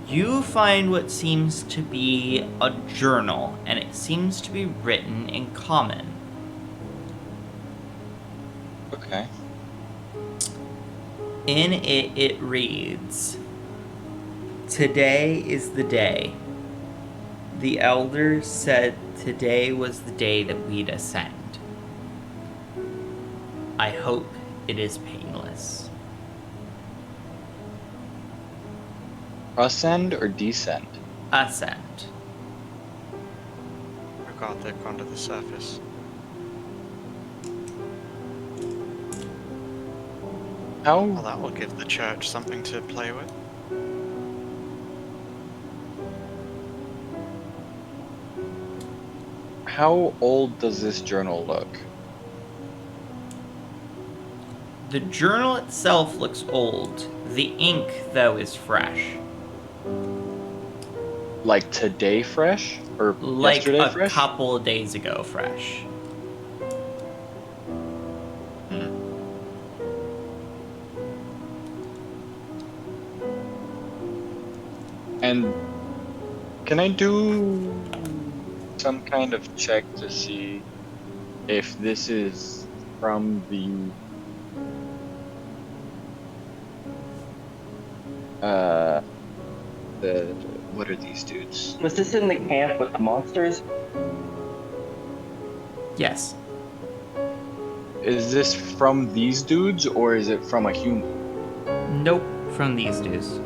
you find what seems to be a journal, and it seems to be written in common. Okay. In it, it reads, "Today is the day. The elder said today was the day that we'd ascend. I hope it is painless." Ascend or descend? Ascend. Oh god, they've gone to the surface. Well, How that will give the church something to play with. how old does this journal look? The journal itself looks old. The ink, though, is fresh. Like today fresh? Or Like yesterday a fresh? couple of days ago fresh. And can I do some kind of check to see if this is from the what are these dudes? Was this in the camp with the monsters? Yes. Is this from these dudes or is it from a human? Nope, from these dudes.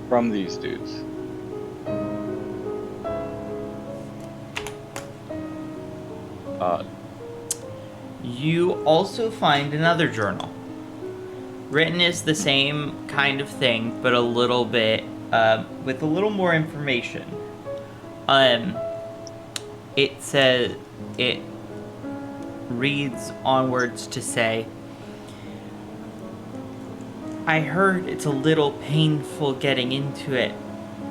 From these dudes. You also find another journal. Written is the same kind of thing, but a little bit, with a little more information. It says, it reads onwards to say, "I heard it's a little painful getting into it.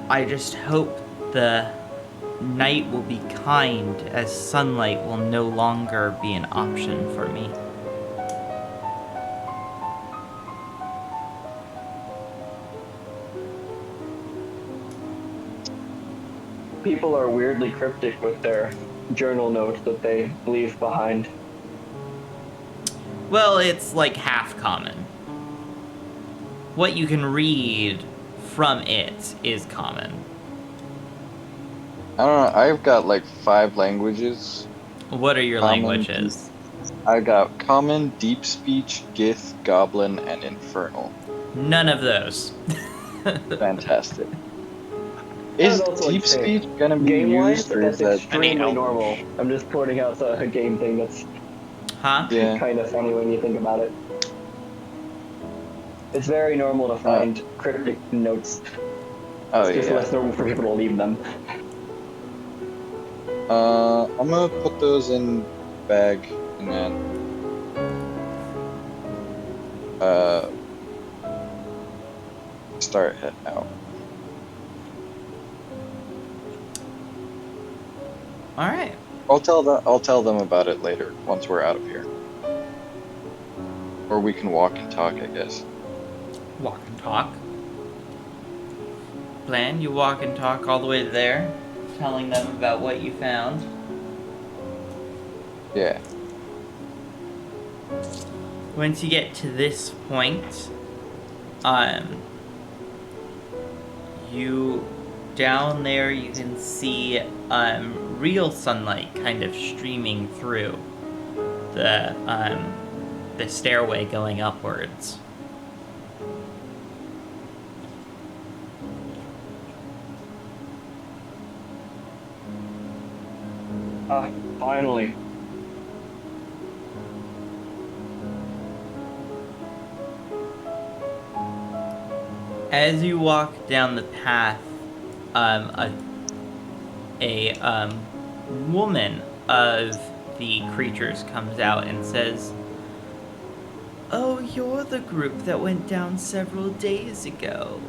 I just hope the night will be kind, as sunlight will no longer be an option for me." People are weirdly cryptic with their journal notes that they leave behind. Well, it's like half common. What you can read from it is common. I don't know, I've got like 5 languages. What are your Common, languages? I got Common, Deep Speech, Gith, Goblin, and Infernal. None of those. Fantastic. I Is would also Deep like to say, Speech gonna be game-wise, used or that's is that... extremely Any normal. Elvish? I'm just pointing out a game thing that's Huh? Yeah. kind of funny when you think about it. It's very normal to find cryptic notes. Oh It's just yeah. less normal for people to leave them. I'm gonna put those in bag and then start heading out. Alright. I'll tell them about it later once we're out of here. Or we can walk and talk, I guess. Walk and talk. Plan, you walk and talk all the way there, telling them about what you found. Yeah. Once you get to this point, you down there you can see real sunlight kind of streaming through the stairway going upwards. Finally. As you walk down the path, a woman of the creatures comes out and says, "Oh, you're the group that went down several days ago."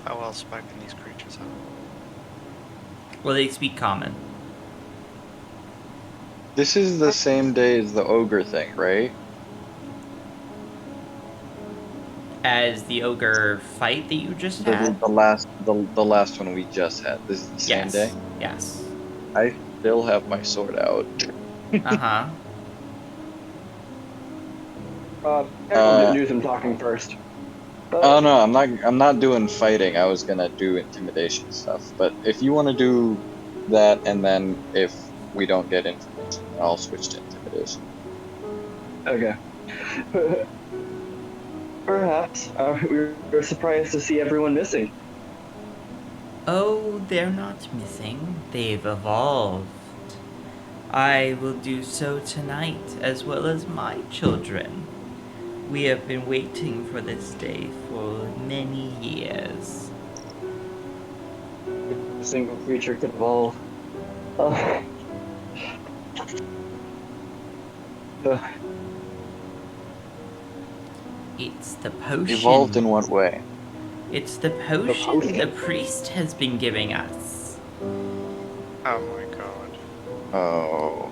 How well spoken these creatures are. Well, they speak common. This is the same day as the ogre thing, right? As the ogre fight that you just The, had? the last one we just had. This is the same Yes. day. Yes. I still have my sword out. Uh-huh. I'll do some talking first. Oh no, I'm not doing fighting. I was gonna do intimidation stuff. But if you want to do that, and then if we don't get information, I'll switch to intimidation. Okay. Perhaps we were surprised to see everyone missing. Oh, they're not missing. They've evolved. I will do so tonight, as well as my children. We have been waiting for this day for many years. A single creature could evolve. Uh, It's the potion. Evolved in what way? It's the potion the priest has been giving us. Oh my god. Oh.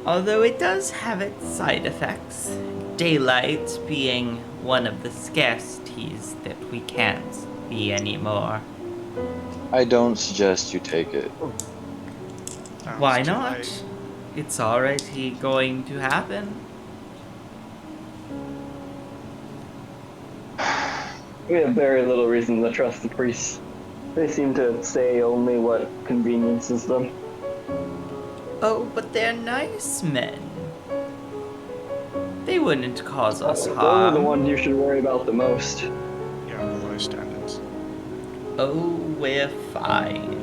Although it does have its side effects. Daylight being one of the scarcities that we can't be anymore. I don't suggest you take it. Sounds Why too not? late. It's already going to happen. we have very little reason to trust the priests. They seem to say only what conveniences them. Oh, but they're nice men. They wouldn't cause us Those are harm. the ones you should worry about the most. Yeah, low standards. Oh, we're fine.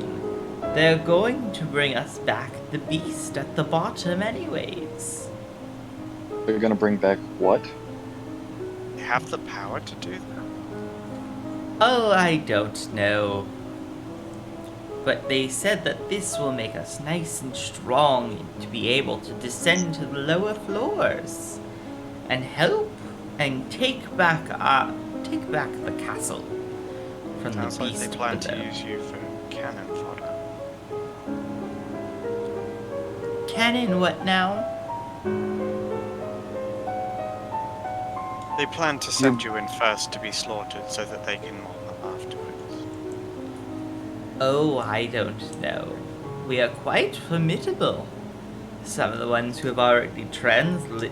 They're going to bring us back the beast at the bottom anyways. They're gonna bring back what? You have the power to do that? Oh, I don't know. But they said that this will make us nice and strong to be able to descend to the lower floors and help and take back the castle from Sounds the like beast they plan to below. use you for cannon fodder. Cannon, what now? They plan to send you in first to be slaughtered so that they can mold them afterwards. Oh, I don't know. We are quite formidable. Some of the ones who have already who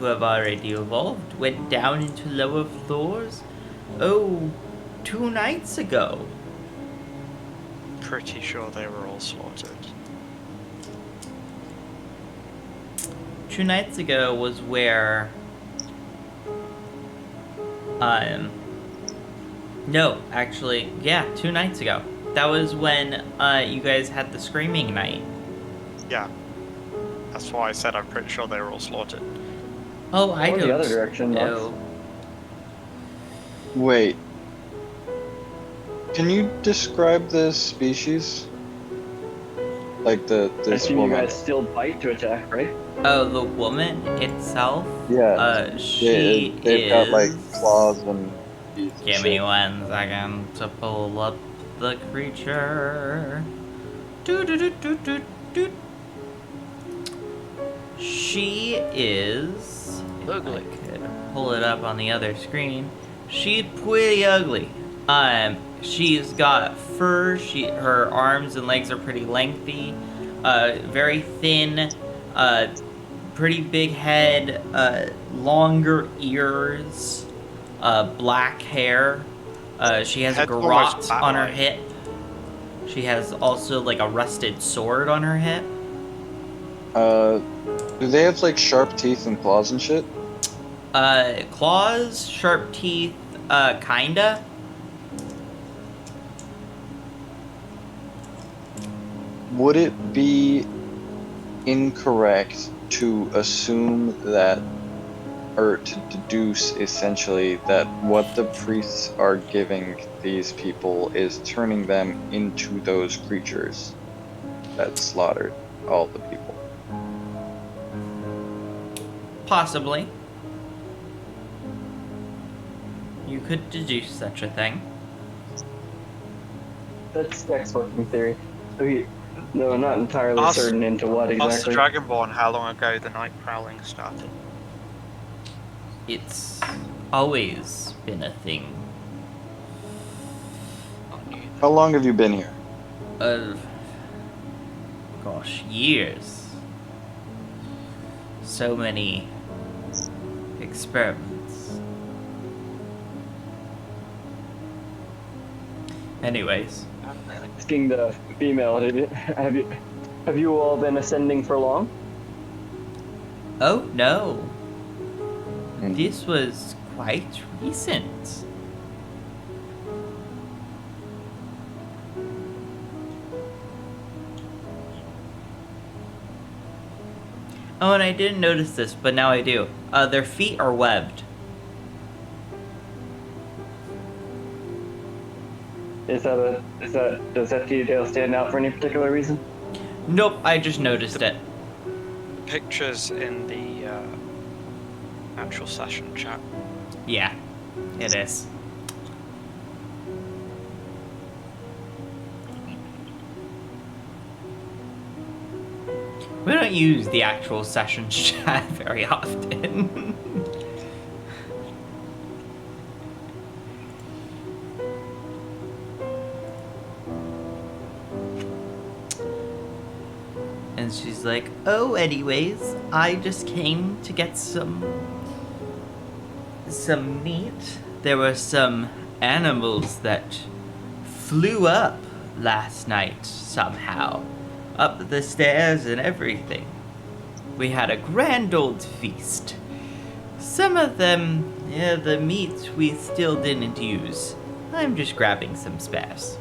have already evolved went down into lower floors. Oh, 2 nights ago. Pretty sure they were all slaughtered. 2 nights ago was where no, actually, yeah, 2 nights ago. That was when you guys had the screaming night. Yeah. That's why I said I'm pretty sure they were all slaughtered. Oh, I Or don't the other direction, know. Wait. Can you describe this species? Like I this assume you woman. guys still bite to attack, right? Oh, the woman itself? Yeah. They've got like claws and teeth and Give me shit. 1 second to pull up the creature. Do. She is. If Ugly. I could pull it up on the other screen. She's pretty ugly. She's got fur. Her arms and legs are pretty lengthy. Very thin. Pretty big head. Longer ears. Black hair. She has a Head's almost garrote on her bat-like. hip. She has also like a rusted sword on her hip. Do they have like sharp teeth and claws and shit? Claws, sharp teeth, kinda. Would it be incorrect to assume that, or to deduce essentially that what the priests are giving these people is turning them into those creatures that slaughtered all the people? Possibly. You could deduce such a thing. That's Dex working theory. No, I'm not entirely Ask- certain into what Ask the exactly. Dragonborn how long ago the night prowling started. It's always been a thing. How long have you been here? Gosh, years. So many experiments. Anyways, Asking the female, have you all been ascending for long? oh no, Hmm. this was quite recent. Oh, and I didn't notice this, but now I do. Their feet are webbed. Does that detail stand out for any particular reason? Nope, I just noticed it. Pictures in the actual session chat. Yeah, it is. We don't use the actual session chat very often. And she's like, oh, anyways, I just came to get some meat. There were some animals that flew up last night somehow. Up the stairs and everything. We had a grand old feast. Some of them, the meat we still didn't use. I'm just grabbing some spares.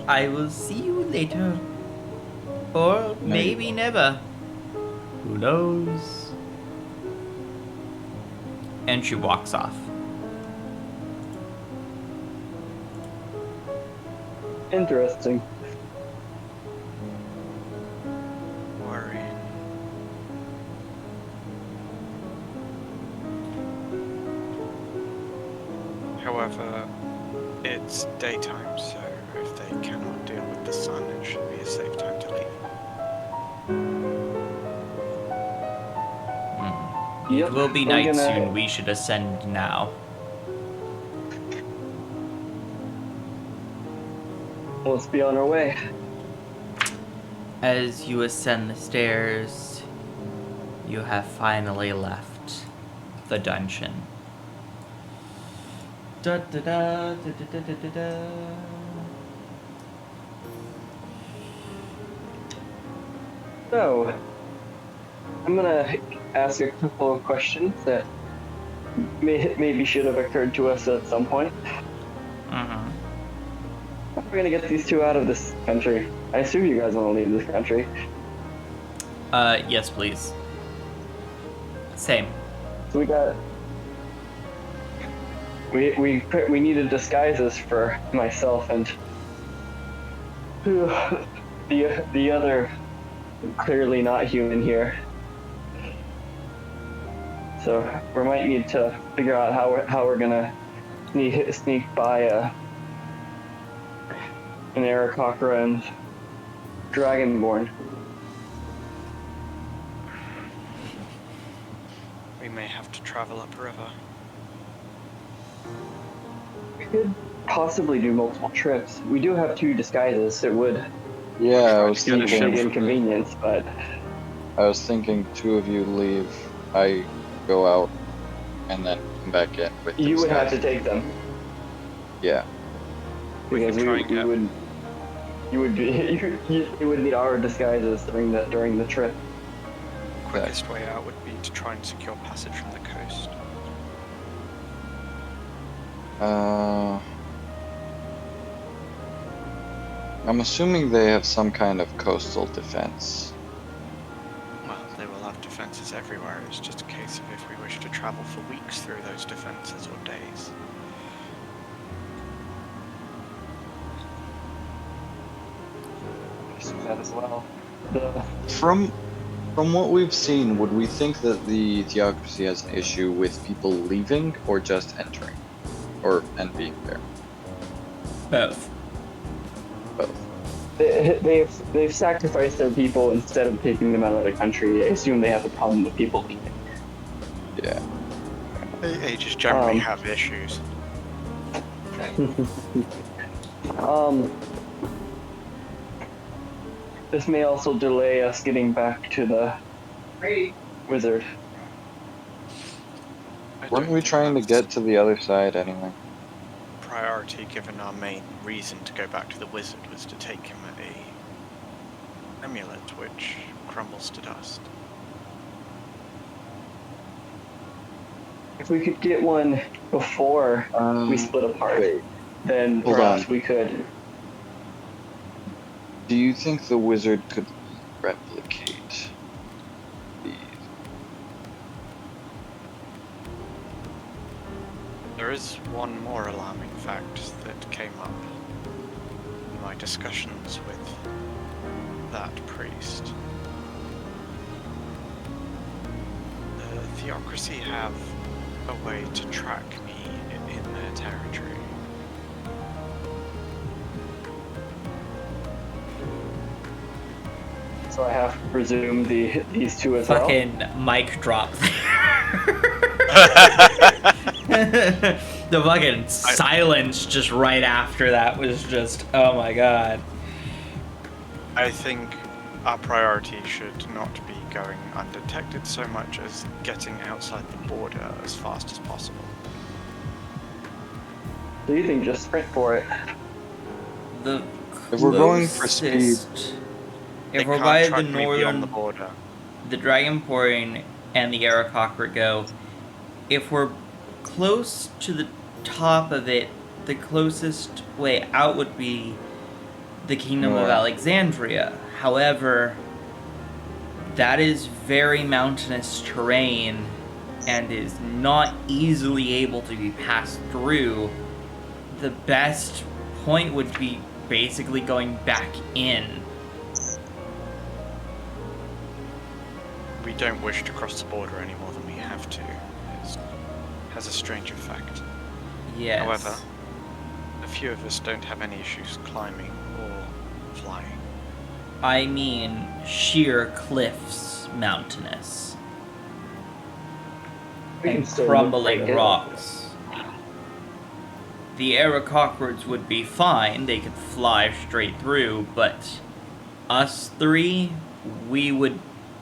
I will see you later. Or maybe never. Who knows? And she walks off. Interesting. Worrying. However, it's daytime, so if they cannot deal with the sun, it should be a safe time to leave. Yep, It will be I'm night gonna- soon. We should ascend now. Let's be on our way. As you ascend the stairs, you have finally left the dungeon. Da, da, da, da, da, da, da, da. So, I'm gonna ask a couple of questions that maybe should have occurred to us at some point. Mhm. How are we gonna get these two out of this country? I assume you guys want to leave this country. Yes, please. Same. So we needed disguises for myself and the other clearly not human here. So we might need to figure out how we're gonna sneak by an Aarakocra and Dragonborn. We may have to travel upriver. We could possibly do multiple trips. We do have two disguises. It would Yeah, I was to get a be a ship. thinking. big inconvenience, but I was thinking two of you leave, I go out, and then come back in with you these would have guys. to take them. Yeah. We Because can try and get. you would need our disguises during the trip. Quickest way out would be to try and secure passage from the coast. I'm assuming they have some kind of coastal defense. Well, they will have defences everywhere. It's just a case of if we wish to travel for weeks through those defences or days. I see that as well. From what we've seen, would we think that the theocracy has an issue with people leaving or just entering? And being there? Both. Both. They've sacrificed their people instead of taking them out of the country. I assume they have a problem with people leaving. Yeah. They just generally have issues. This may also delay us getting back to the wizard. Weren't we trying to get to the other side anyway? Priority, given our main reason to go back to the wizard was to take him a amulet which crumbles to dust. If we could get one before we split apart, then Hold perhaps on. we could. Do you think the wizard could replicate the... There is one more alarming fact that came up in my discussions with that priest. The theocracy have a way to track me in their territory. So I have to presume these two as well. Fucking mic drop The fucking silence just right after that was just, oh my god. I think our priority should not be going undetected so much as getting outside the border as fast as possible. So you think just sprint for it? The If we're going for speed... closest- They If we're can't by track the me beyond the northern, border. the Dragonborn and the Aakash go, if we're close to the top of it, the closest way out would be the Kingdom of Right. Alexandria. However, that is very mountainous terrain and is not easily able to be passed through. The best point would be basically going back in. We don't wish to cross the border any more than we have to. It has a strange effect. Yes. However, a few of us don't have any issues climbing or flying. I mean sheer cliffs, mountainous, We can and still crumbling look right rocks. The Aakash would be fine, they could fly straight through, but us three, we would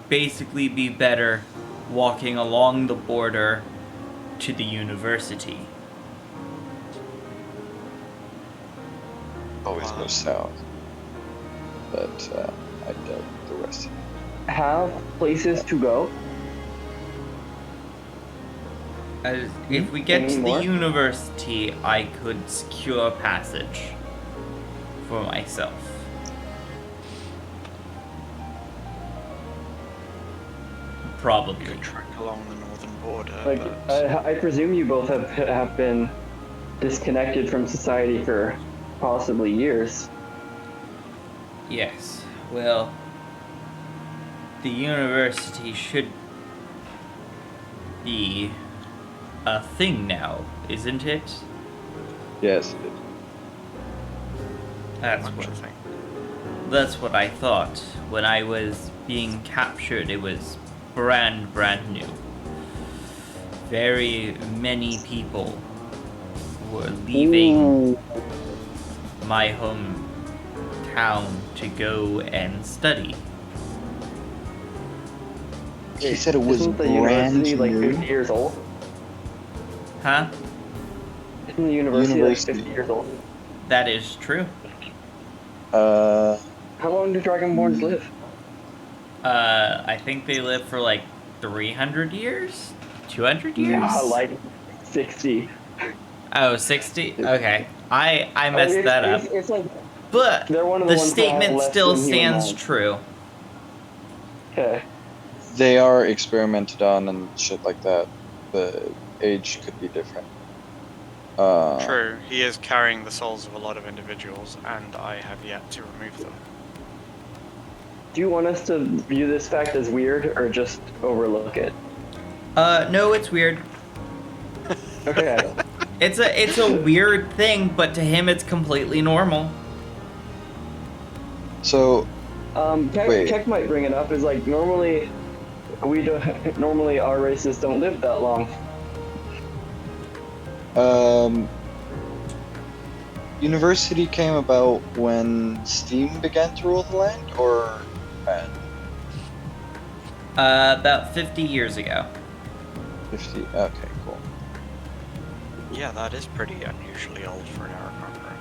basically be better walking along the border to the university. Always go south. But I doubt the rest of it. Have places to go. As if we get Any to more? the university, I could secure passage for myself. We Probably. could track along the northern border, Like, but I presume you both have been disconnected from society for possibly years. Yes. Well, the university should be a thing now, isn't it? Yes, it is. That's what I thought. When I was being captured, it was brand new. Very many people were leaving my hometown to go and study. He said it was Isn't the brand university like new. 50 years old? Huh? Isn't the university like University. 50 years old? That is true. Uh, How long do Dragonborns live? I think they live for like 300 years? 200 years? No, like 60. Oh, 60? Okay. I messed Like, that up. It's like But they're one of the the ones that have statement less still than human stands minds. true. Okay. they are experimented on and shit like that. The age could be different. True, he is carrying the souls of a lot of individuals, and I have yet to remove them. Do you want us to view this fact as weird or just overlook it? No, it's weird. Okay. It's a weird thing, but to him it's completely normal. So, Wait. Keck might bring it up. Is like normally normally our races don't live that long. university came about when Steam began to rule the land, or when? About 50 years ago. 50. Okay, cool. Yeah, that is pretty unusually old for an Aarakocra.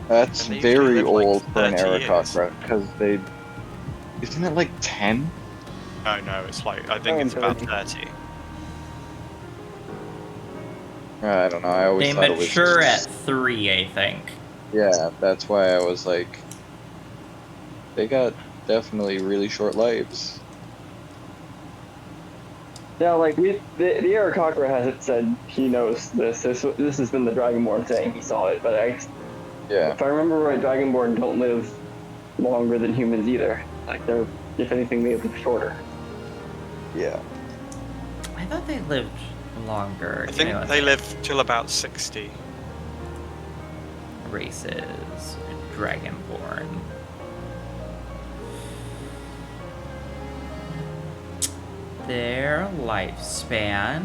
That's And they usually very live, like, old for an 30 years. Aarakocra, because they... Isn't it like 10? No, it's like, I think it's about 30. I don't know, I always They thought it was mature just... at 3, I think. Yeah, that's why I was like... They got definitely really short lives. Now, like the Aarakocra hasn't said he knows this. This has been the Dragonborn saying he saw it, but Yeah. if I remember right, Dragonborn don't live longer than humans either. Like they're, if anything, they live shorter. Yeah. I thought they lived longer. I think they live till about 60. Races, Dragonborn. Their lifespan.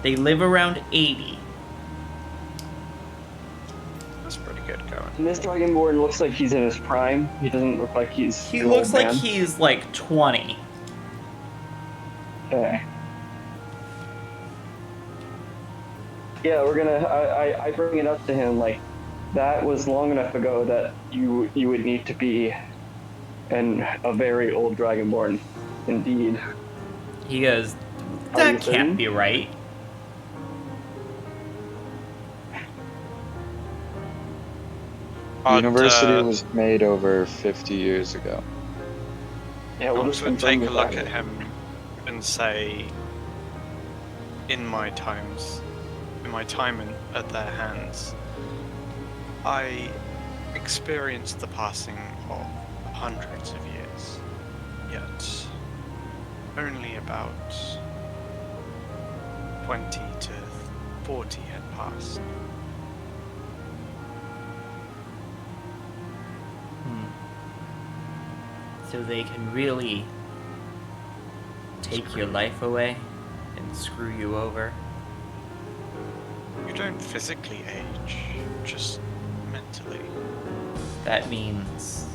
They live around 80. That's pretty good going. And this Dragonborn looks like he's in his prime. He doesn't look like he's. He an looks old like man. he's like 20. Okay. Yeah, we're gonna. I bring it up to him like that was long enough ago that you would need to be a very old Dragonborn, indeed. He goes, Are you that certain? can't be right. The university I'd was made over 50 years ago. Yeah, we'll just also confirm take a the look fact. at him and say, in my time at their hands, I experienced the passing of hundreds of years, yet only about 20 to 40 had passed. So they can really take your life away and screw you over. You don't physically age, just mentally. That means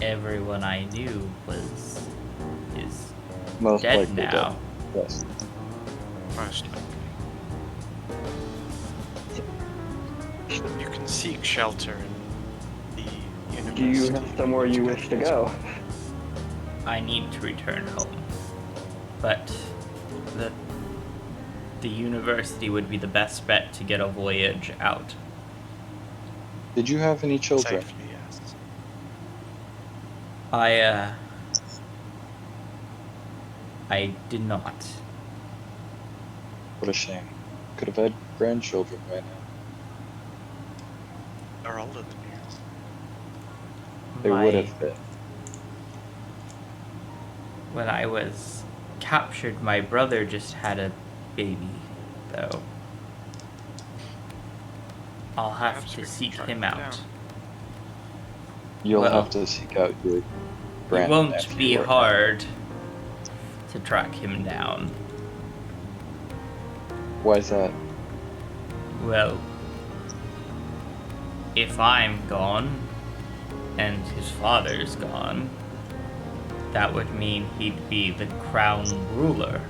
everyone I knew is Most dead likely now. dead. Yes. Most likely. You can seek shelter in the university. Do you have somewhere you wish to go? I need to return home, but the university would be the best bet to get a voyage out. Did you have any children? Safely, yes. I did not. What a shame. Could have had grandchildren by now. They're older than you. They would have been. When I was captured, my brother just had a baby, though. I'll have Perhaps we to can seek track him him out. down. You'll Well, have to seek out your It grandnephew won't be or- hard to track him down. Why is that? Well, if I'm gone and his father's gone, that would mean he'd be the crown ruler.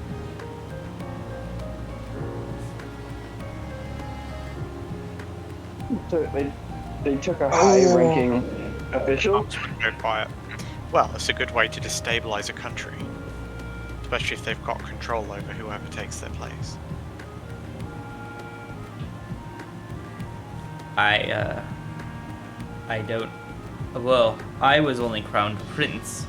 So they took a high-ranking official. Cops would go quiet. Well, it's a good way to destabilize a country, especially if they've got control over whoever takes their place. I don't. Well, I was only crowned prince.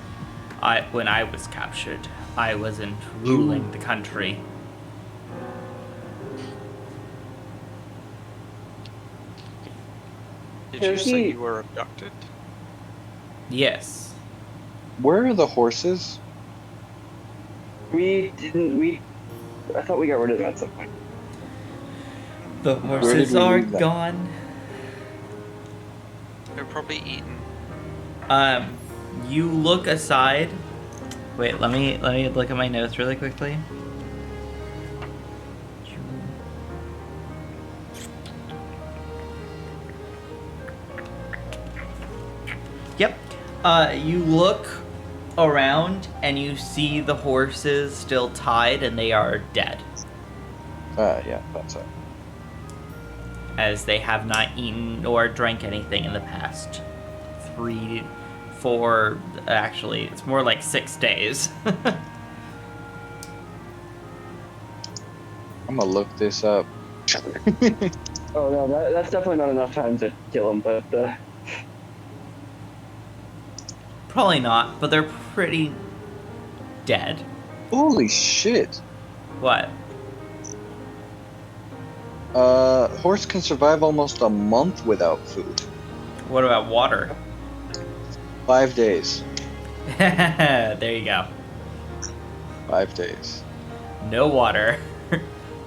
When I was captured, I wasn't ruling the country. Did you say you were abducted? Yes. Where are the horses? I thought we got rid of that at some point. The did horses we are leave them? gone. They're probably eaten. You look aside. Wait, let me look at my notes really quickly. Yep. You look around and you see the horses still tied and they are dead, Yeah, that's it. as they have not eaten or drank anything in the past 3, 4, actually, it's more like 6 days. I'm gonna look this up. Oh no, that's definitely not enough time to kill him, but Probably not, but they're pretty dead. Holy shit! What? Horse can survive almost a month without food. What about water? 5 days. There you go. 5 days. No water.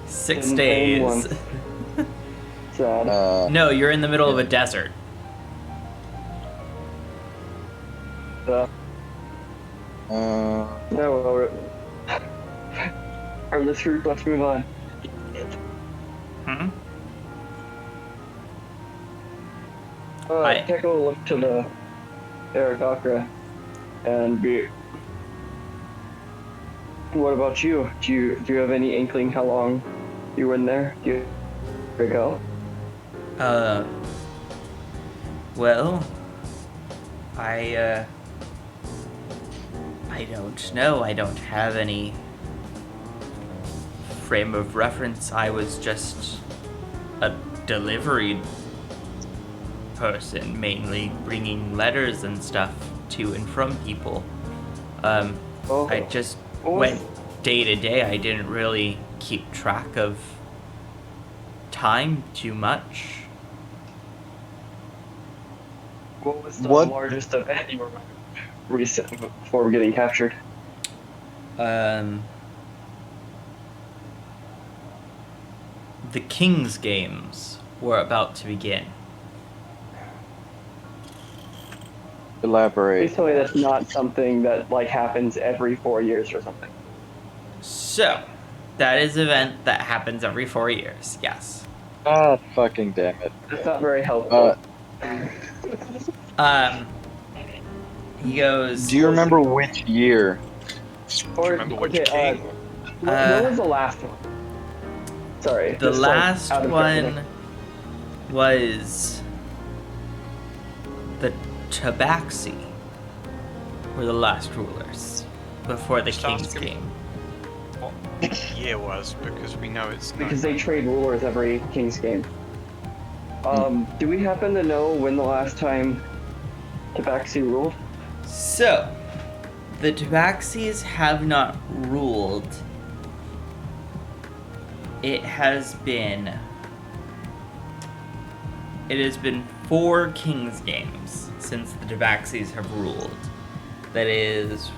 6 Didn't days. anyone. sad. No, you're in the middle of a desert. No, let's move on. Hmm? Take a look to the Arakakra and be. What about you? Do you have any inkling how long you were in there? Do you recall? Well, I don't know. I don't have any frame of reference. I was just a delivery person, mainly bringing letters and stuff to and from people. I just went day to day. I didn't really keep track of time too much. What was the What? largest event you remember recent before getting captured? The King's Games were about to begin. Elaborate. Please tell me that's not something that like happens every 4 years or something. So, that is an event that happens every 4 years, yes. Ah, fucking damn it. That's not very helpful. He goes, Do you remember which year? Or remember which okay, king? what was the last one? Sorry. the just, like, last out of one curiosity. was the Tabaxi were the last rulers before the Just Kings ask him. came. What the year was, because we know it's Because they trade rulers every King's game. Do we happen to know when the last time Tabaxi ruled? So, the Tabaxis have not ruled. It has been 4 King's Games since the Tabaxis have ruled. That is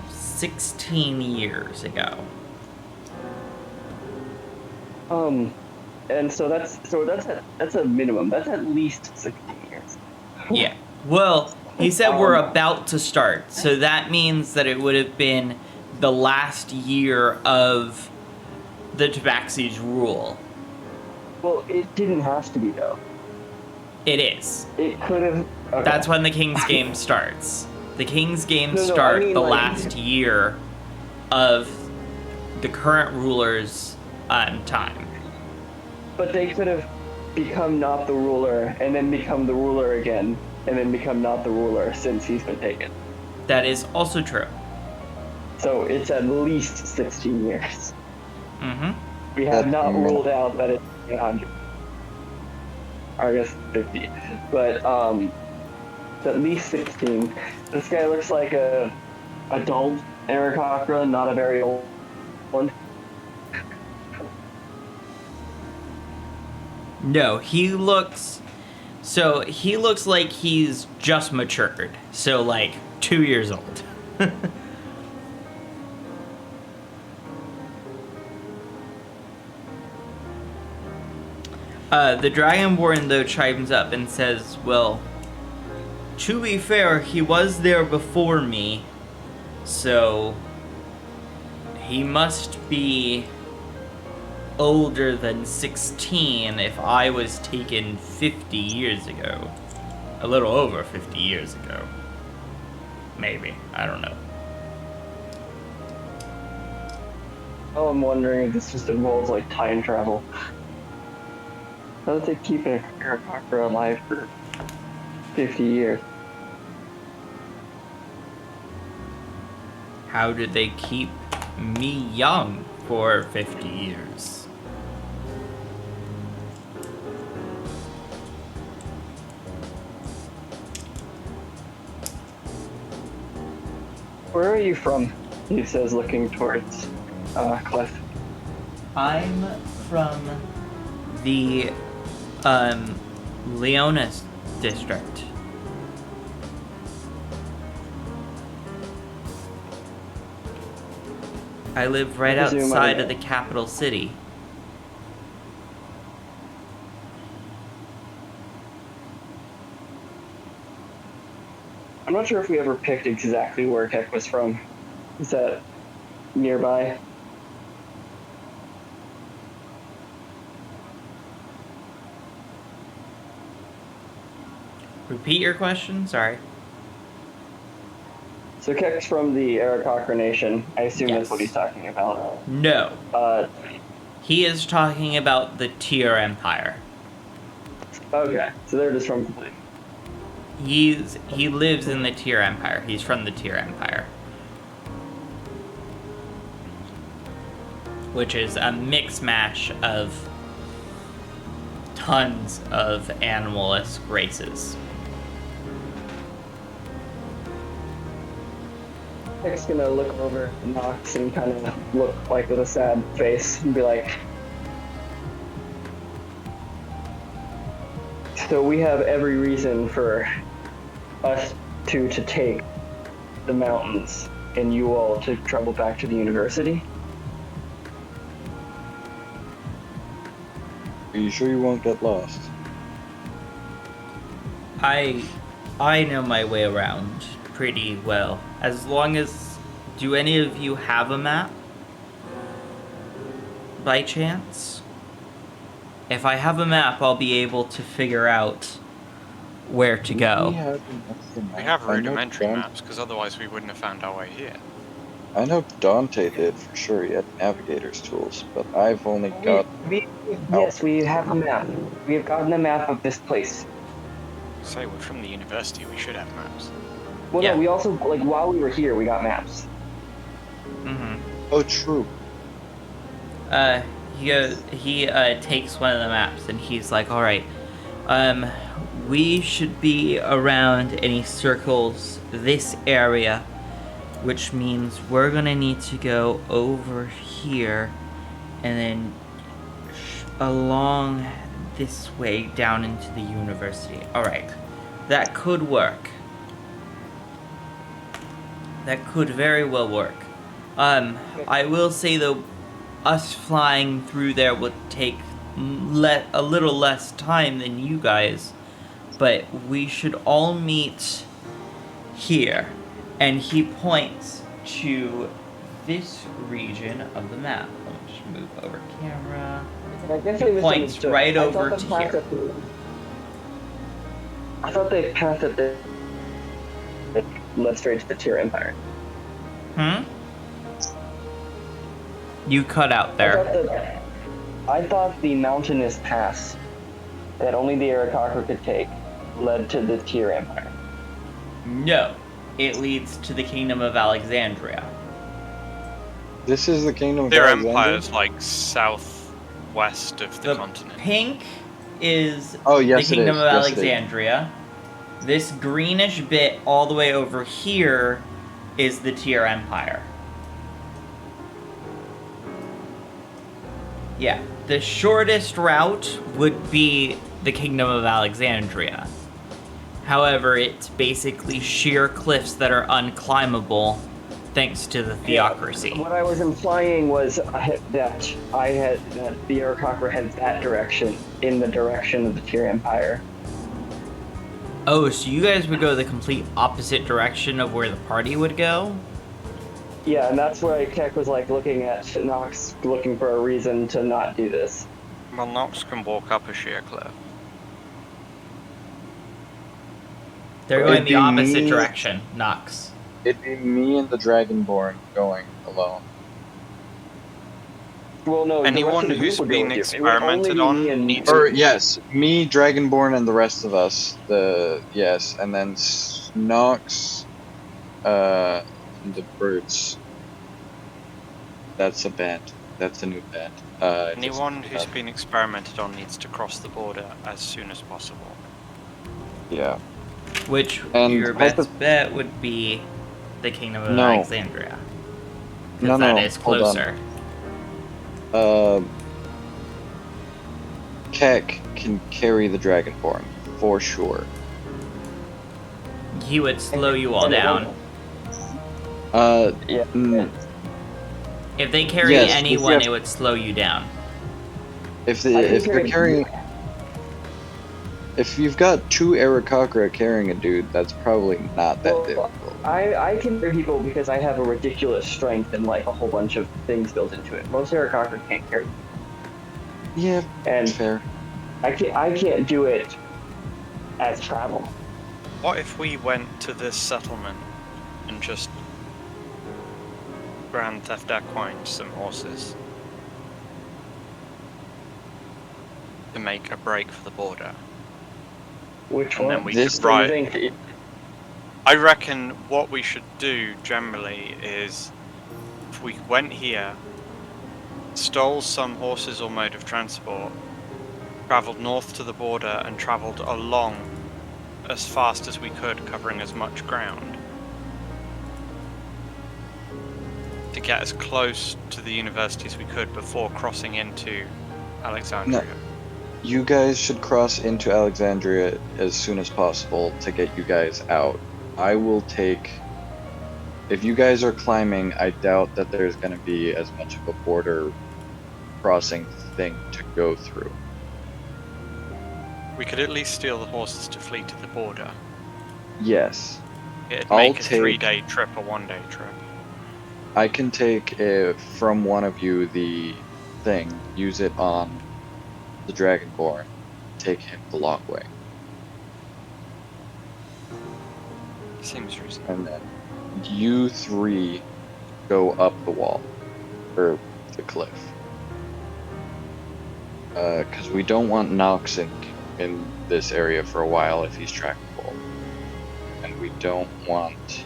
16 years ago. And so that's a minimum. That's at least 16 years. Yeah. Well, he said we're about to start, so that means that it would have been the last year of the Tabaxi's rule. Well, it didn't have to be though. It is. It could have. Okay. That's when the King's Game starts. The King's Games No, I start mean, the like- last year of the current ruler's time. But they could have. become not the ruler, and then become the ruler again, and then become not the ruler since he's been taken. That is also true. So it's at least 16 years. Mm-hmm. We have not ruled out that it's 100. I guess 50. But it's at least 16. This guy looks like a adult Aarakocra, not a very old one. No, he looks like he's just matured. So like 2 years old. The Dragonborn, though, chimes up and says, well, to be fair, he was there before me, so he must be older than 16 if I was taken 50 years ago. A little over 50 years ago. Maybe. I don't know. Oh, I'm wondering if this just involves like time travel. How did they keep an Aarakocra alive for 50 years? How did they keep me young for 50 years? Where are you from? He says, looking towards Cliff. I'm from the Leonis district. I live right outside of the capital city. I'm not sure if we ever picked exactly where Keck was from. Is that nearby? Repeat your question? Sorry. So Keck's from the Aarakocra Nation. I assume Yes. that's what he's talking about. No. Uh, He is talking about the Tyr Empire. okay, so they're just from... He lives in the Tyr Empire. He's from the Tyr Empire. Which is a mix mash of tons of animal-esque races. Keck's gonna look over Nox and kind of look like with a sad face and be like, so we have every reason for us to take the mountains and you all to travel back to the university? Are you sure you won't get lost? I know my way around pretty well. As long as... Do any of you have a map? By chance? If I have a map, I'll be able to figure out where to go. We have rudimentary maps, because otherwise we wouldn't have found our way here. I know Dante did for sure. He had navigator's tools, but I've only got... Yes, we have a map. We have gotten a map of this place. Say, we're from the university, we should have maps. Well, Yeah. no, we also, like, while we were here, we got maps. Mm-hmm. Oh, true. He takes one of the maps and he's like, alright, we should be around any circles this area, which means we're gonna need to go over here and then along this way down into the university. Alright, that could work. That could very well work. I will say though, us flying through there would take a little less time than you guys, but we should all meet here. And he points to this region of the map. Let me just move over camera. I guess He points right over to here. I thought they passed it there. It led straight to the Tyr Empire. You cut out there. I thought the mountainous pass that only the Aarakocra could take led to the Tyr Empire. No, it leads to the Kingdom of Alexandria. This is the kingdom of Their Alexandria? empire's like southwest of the continent. Pink is Oh, yes, the it Kingdom is. of Yes, it is. Alexandria. This greenish bit all the way over here is the Tyr Empire. Yeah, the shortest route would be the Kingdom of Alexandria. However, it's basically sheer cliffs that are unclimbable thanks to the theocracy. What I was implying was that that the Aarakocra heads that direction, in the direction of the Tyr Empire. Oh, so you guys would go the complete opposite direction of where the party would go? Yeah, and that's where Keck was like looking at Nox, looking for a reason to not do this. Well, Nox can walk up a sheer cliff. They're It'd going the be opposite me- direction, Nox. It'd be me and the Dragonborn going alone. Well, no, Anyone the rest who's of the group would been go with you. It would experimented only be me on and- needs- Or yes, me, Dragonborn, and the rest of us. And then Nox, and the birds. That's a band. That's a new band. Anyone who's been experimented on needs to cross the border as soon as possible. Yeah. Which And your best bet would be the Kingdom of No. Alexandria. Because No, that is hold on. closer. Keck can carry the Dragonborn, for sure. He would slow you all down. Yeah. Mm, If they carry Yes, if anyone, you have- it would slow you down. if I can they're carry- carrying, if you've got two Aarakocra carrying a dude, that's probably not that Well, difficult. I can carry people because I have a ridiculous strength and like a whole bunch of things built into it. Most Aarakocra can't carry, Yeah, and fair. I can't do it as travel. What if we went to this settlement and just Grand Theft Equine some horses to make a break for the border? Which And one? then we This- could ride. I think I reckon what we should do generally is if we went here, stole some horses or mode of transport, travelled north to the border and travelled along as fast as we could, covering as much ground to get as close to the university as we could before crossing into Alexandria. You guys should cross into Alexandria as soon as possible to get you guys out. I will take. If you guys are climbing, I doubt that there's going to be as much of a border crossing thing to go through. We could at least steal the horses to flee to the border. Yes. It'd I'll make a take- 3-day trip a 1-day trip. I can take from one of you the thing, use it on the Dragonborn, take him the long way, Seems reasonable. and then you three go up the wall, or the cliff. Because we don't want Nox in this area for a while if he's trackable. And we don't want...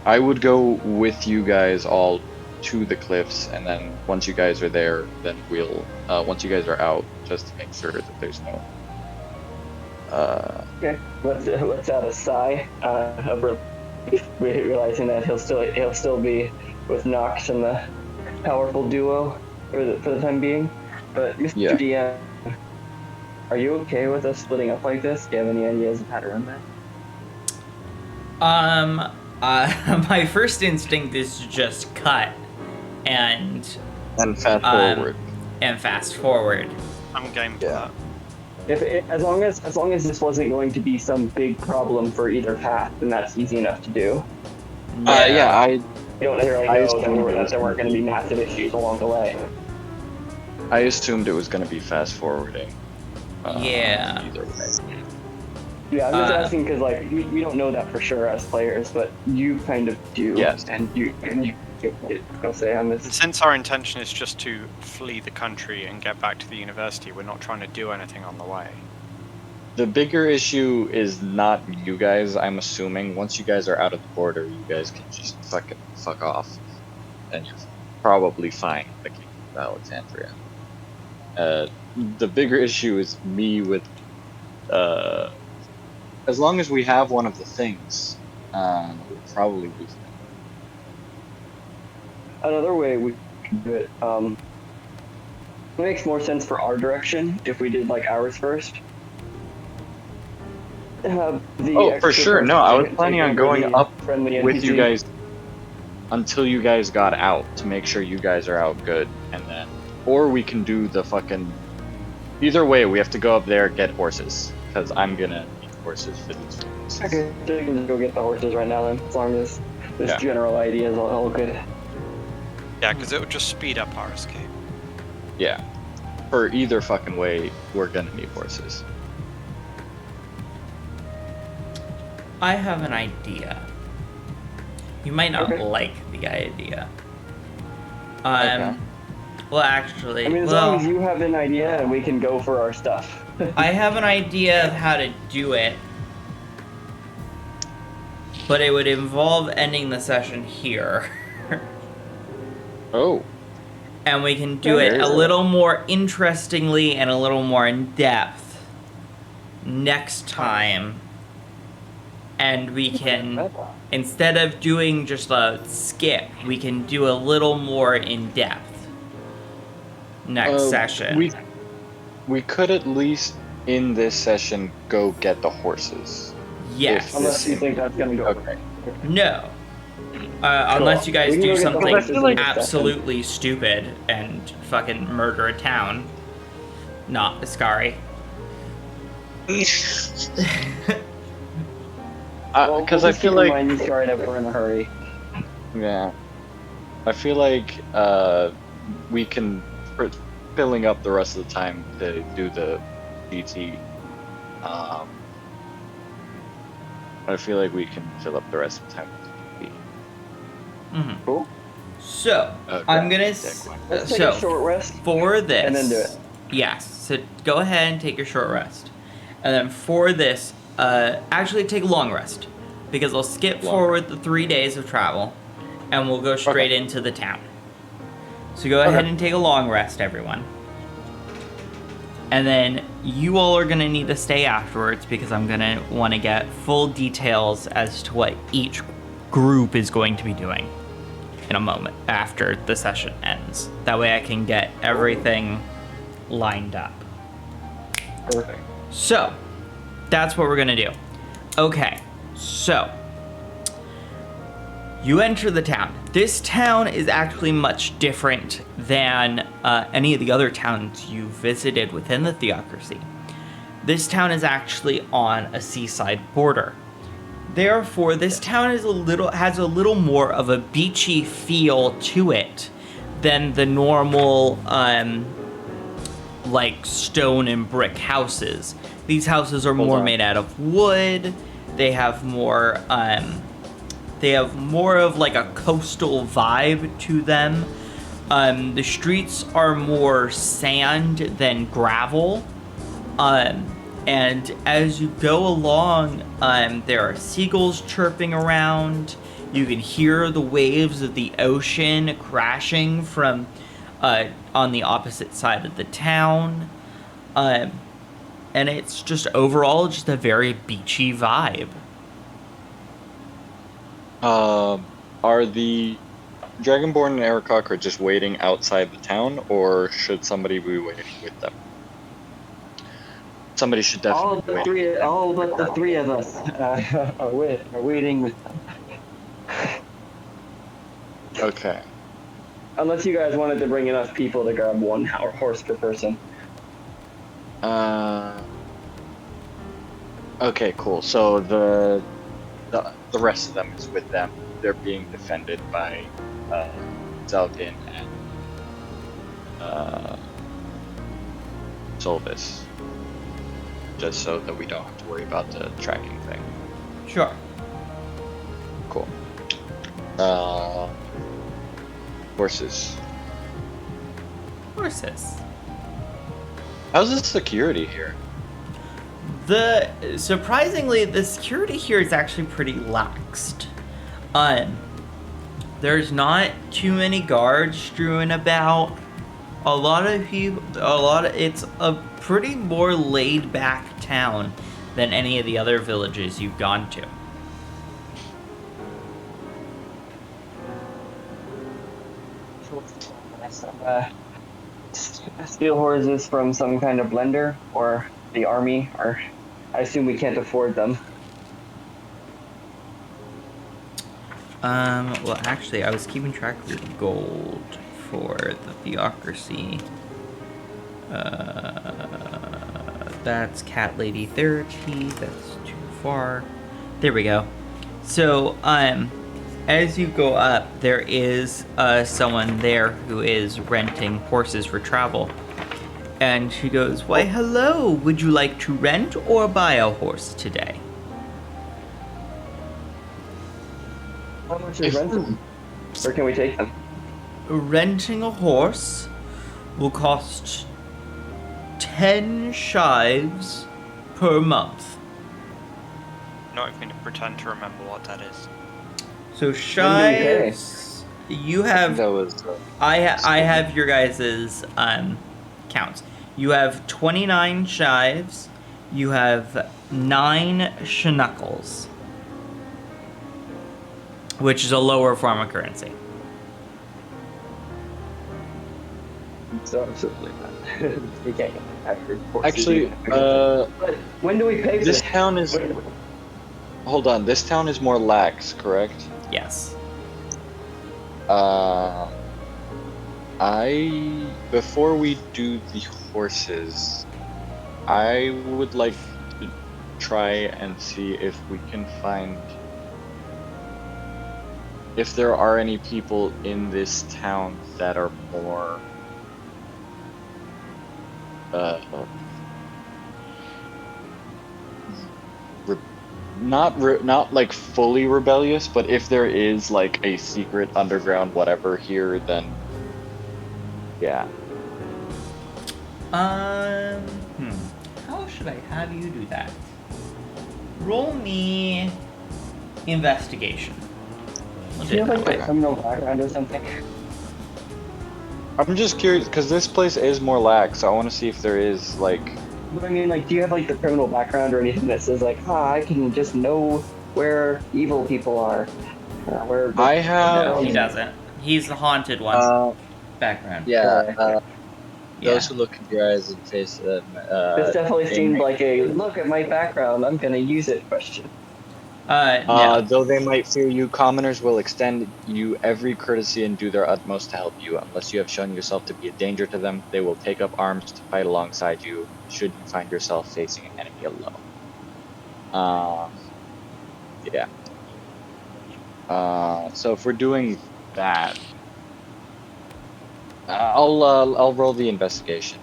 I would go with you guys all to the cliffs, and then once you guys are there, then we'll... once you guys are out, just to make sure that there's no... okay. Let's add a sigh of relief, realizing that he'll still be with Nox and the powerful duo for the time being. But Mr. Yeah. DM, are you okay with us splitting up like this? Do you have any ideas of how to run that? My first instinct is to just cut and fast forward. and fast forward. I'm game for Yeah. that. As long as this wasn't going to be some big problem for either path, then that's easy enough to do. Yeah, You don't necessarily I know assumed that there weren't going to be massive issues along the way. I assumed it was going to be fast forwarding. Yeah. Either way. Yeah, I'm just Uh, asking because like we don't know that for sure as players, but you kind of do. Yes. And you I'll say on And this. since our intention is just to flee the country and get back to the university, we're not trying to do anything on the way. The bigger issue is not you guys, I'm assuming. Once you guys are out of the border, you guys can just fucking fuck off. And you're probably fine in the Kingdom of Alexandria. The bigger issue is me with, as long as we have one of the things, we'll probably be fine. Another way we could do it, it makes more sense for our direction if we did like ours first. Have the Oh, for extra sure. person No, I was take planning on over going the up friendly with you NPC. guys until you guys got out to make sure you guys are out good, and then, or we can do the fucking. Either way, we have to go up there get horses because I'm gonna need horses for these things. Okay, so you can just go get the horses right now then, as long as this Yeah. general idea is all good. Yeah, because it would just speed up our escape. Yeah. For either fucking way, we're gonna need horses. I have an idea. You might not Okay. like the idea. Okay. Well, actually, I mean, as long as you have an idea and we can go for our stuff. I have an idea of how to do it, but it would involve ending the session here. Oh. And we can do Yeah, it there a is a- little more interestingly and a little more in depth next time. And we can, instead of doing just a skip, we can do a little more in depth next session. We could at least in this session go get the horses. Yes. Unless you think that's gonna go. Okay. No. Unless you guys We can do go get the something horses in this session. absolutely stupid and fucking murder a town. Not Ascari. Because I feel like Mind you, sorry that we're in a hurry. yeah, I feel like we can filling up the rest of the time to do the GT. I feel like we can fill up the rest of the time with the GT. Mm-hmm. Cool. So, Okay. I'm gonna. Let's take So, a short rest. for this. and then do it. Yes. So, go ahead and take your short rest. And then for this, actually take a long rest. Because I'll skip Long forward the 3 days of travel. And we'll go straight into the town. So, go ahead and take a long rest, everyone. And then you all are going to need to stay afterwards because I'm going to want to get full details as to what each group is going to be doing in a moment after the session ends. That way I can get everything lined up. Perfect. So, that's what we're going to do. Okay, so you enter the town. This town is actually much different than any of the other towns you visited within the theocracy. This town is actually on a seaside border. Therefore, this town has a little more of a beachy feel to it than the normal like stone and brick houses. These houses are more made out of wood. They have more of like a coastal vibe to them. The streets are more sand than gravel. And as you go along, there are seagulls chirping around. You can hear the waves of the ocean crashing from on the opposite side of the town. And it's just overall just a very beachy vibe. Are the Dragonborn and Arakocra just waiting outside the town, or should somebody be waiting with them? Somebody should definitely be waiting. All but the three of us are waiting with them. Okay. Unless you guys wanted to bring enough people to grab one horse per person. Okay, cool. So the rest of them is with them. They're being defended by Zelgin and Solvis. Just so that we don't have to worry about the tracking thing. Sure. Cool. Horses. Horses. How's the security here? Surprisingly, the security here is actually pretty laxed. There's not too many guards strewn about. It's a pretty more laid back town than any of the other villages you've gone to. Steal horses from some kind of blender or the army, or I assume we can't afford them. Well, actually, I was keeping track of your gold for the theocracy. That's Cat Lady 30. That's too far. There we go. So, as you go up, there is someone there who is renting horses for travel. And she goes, "Why, hello, would you like to rent or buy a horse today?" How much is renting? Where can we take them? Renting a horse will cost 10 shives per month. Not even gonna pretend to remember what that is. So shives, you have. That was. I have your guys's counts. You have 29 shives. You have 9 schnuckles, which is a lower form of currency. So absolutely not. We can't get after horses. Actually, But when do we pay for this town is. Hold on, this town is more lax, correct? Yes. Before we do the horses, I would like to try and see if we can find if there are any people in this town that are more not like fully rebellious, but if there is like a secret underground whatever here, then yeah. How should I have you do that? Roll me investigation. We'll Do you do have it like that a way. criminal background or something? I'm just curious because this place is more lax, so I want to see if there is like. But I mean, like, do you have like the criminal background or anything that says like, I can just know where evil people are? Where I have. No, he doesn't. He's the haunted one. Background. Yeah. Those who look into your eyes and face them. This definitely seemed like a look at my background, I'm gonna use it question. No. Though they might fear you, commoners will extend you every courtesy and do their utmost to help you. Unless you have shown yourself to be a danger to them, they will take up arms to fight alongside you, should you find yourself facing an enemy alone. Yeah. So if we're doing that, I'll roll the investigation.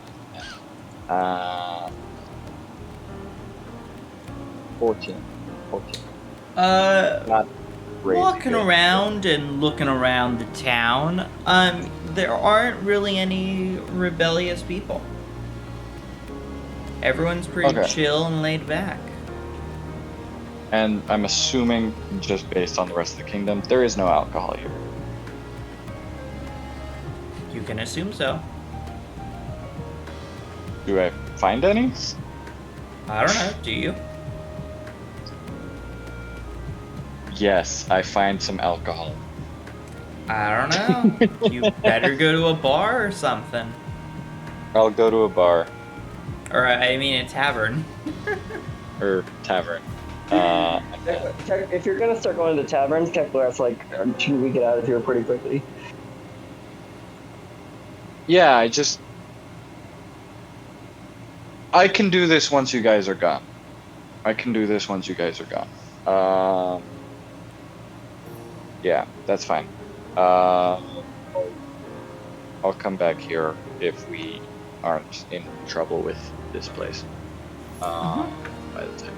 14. Not crazy Walking good. around and looking around the town, there aren't really any rebellious people. Everyone's pretty Okay. chill and laid back. And I'm assuming, just based on the rest of the kingdom, there is no alcohol here. You can assume so. Do I find any? I don't know, do you? Yes, I find some alcohol. I don't know. You better go to a bar or something. I'll go to a bar Or, I mean, a tavern. or tavern. If you're gonna start going to the taverns, Kepler's like, should we get out of here pretty quickly? Yeah, I can do this once you guys are gone. Yeah, that's fine. I'll come back here if we aren't in trouble with this place. By the time.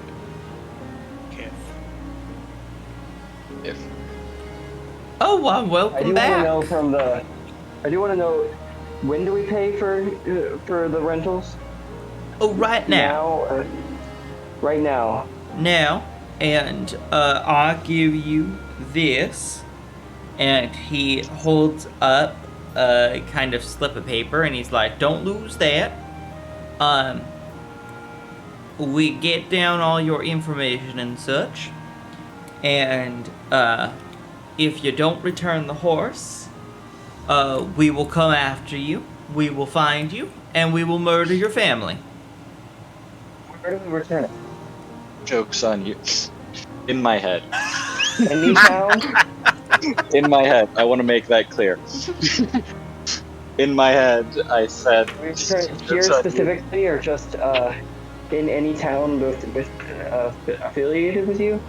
If. Oh, well, I do welcome want to back. know from the I do want to know, when do we pay for the rentals? Oh, right now. Right now. Now, and I'll give you this. And he holds up a kind of slip of paper, and he's like, "Don't lose that. We get down all your information and such, and if you don't return the horse, we will come after you. We will find you, and we will murder your family." Where do we return it? Joke's on you. In my head. Any town? In my head. I want to make that clear. In my head, I said. We return it here Joke's on you. specifically, or just in any town with affiliated with you?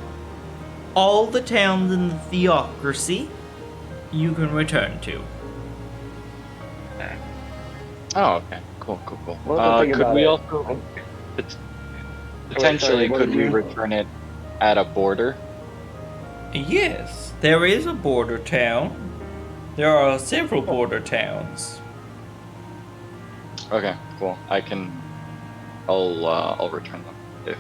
All the towns in the theocracy you can return to. Oh, okay. Cool. Well, think Could about we it. also potentially what could did we you- return it at a border? Yes, there is a border town. There are several border towns. Okay, cool. I'll return them if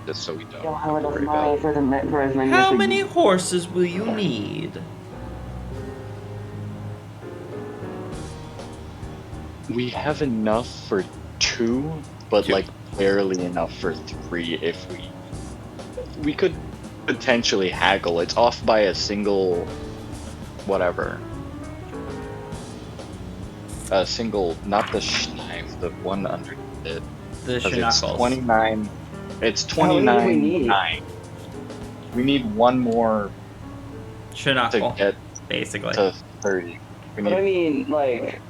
just so we don't. How much worry money about. for as many? How as we- many horses will you need? We have enough for 2, but Two. like barely enough for 3 if we could potentially haggle. It's off by a single whatever. A single, not the Schneif, the one under it. The 'Cause it's Schnackles. 29. It's How many do we 29.9. We need one more to Schnackle, get basically. to 30. We But I need, mean, like,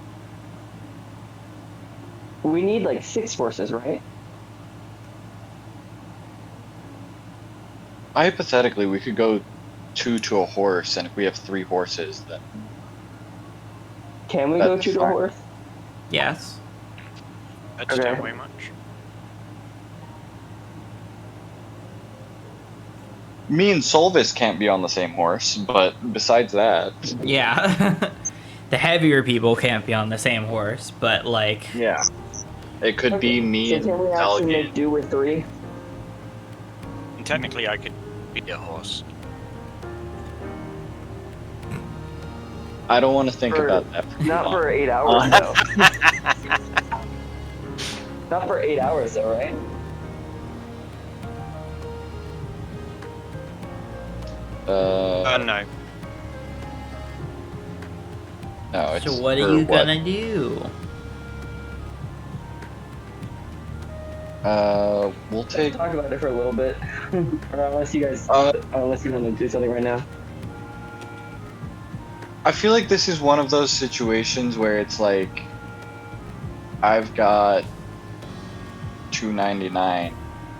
we need like 6 horses, right? hypothetically, we could go 2 to a horse, and if we have 3 horses, then Can we go That's 2 to a fine. horse? Yes. That's Okay. don't weigh much. me and Solvis can't be on the same horse. But besides that, Yeah. The heavier people can't be on the same horse, but like, yeah, it could be me So and can we actually Delegate. make do with 3? And technically, I could be a horse. I don't want to think For- about that. For Not long. for 8 hours, though. Not for 8 hours, though, right? No. No, it's so what are for you gonna do? We'll Let's take. talk about it for a little bit. Or unless you guys, unless you want to do something right now. I feel like this is one of those situations where it's like, I've got $2.99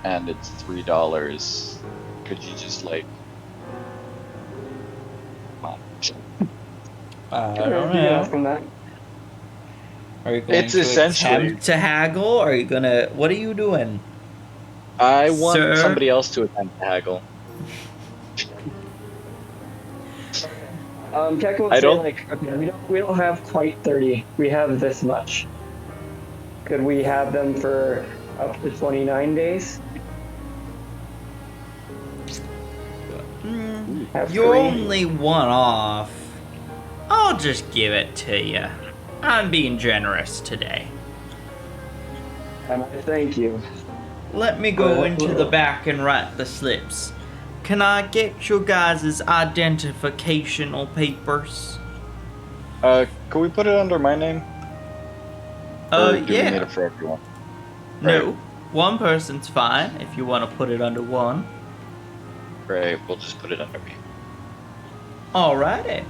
and it's $3. Could you just like? Come on. I You don't can ask know. him that. Are you going It's to essentially- attempt to haggle? Are you gonna? What are you doing? I want Sir? somebody else to attempt to haggle. Check will I say don't- like, okay, we don't have quite 30. We have this much. Could we have them for up to 29 days? Have You're 3? only one off. I'll just give it to you. I'm being generous today. Thank you. Let me go into the back and write the slips. Can I get your guys' identificational papers? Could we put it under my name? Or do we need Yeah. it for everyone? No, one person's fine if you want to put it under one. Great, we'll just put it under me. Alrighty.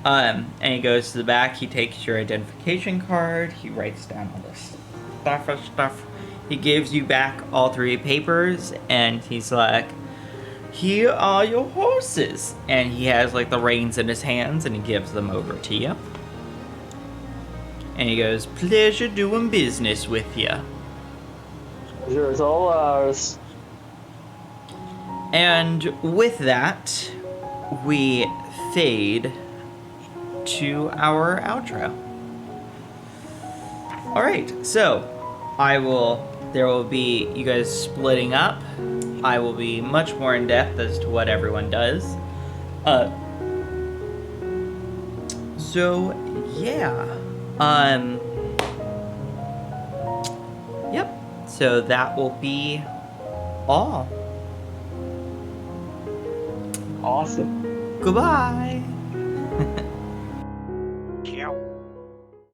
And he goes to the back, he takes your identification card, he writes down all this stuff. He gives you back all 3 papers, and he's like, "Here are your horses." And he has like the reins in his hands, and he gives them over to you. And he goes, "Pleasure doing business with you." Pleasure is all ours. And with that, we fade to our outro. Alright, so there will be you guys splitting up. I will be much more in depth as to what everyone does. So yeah. Yep. So that will be all. Awesome. Goodbye.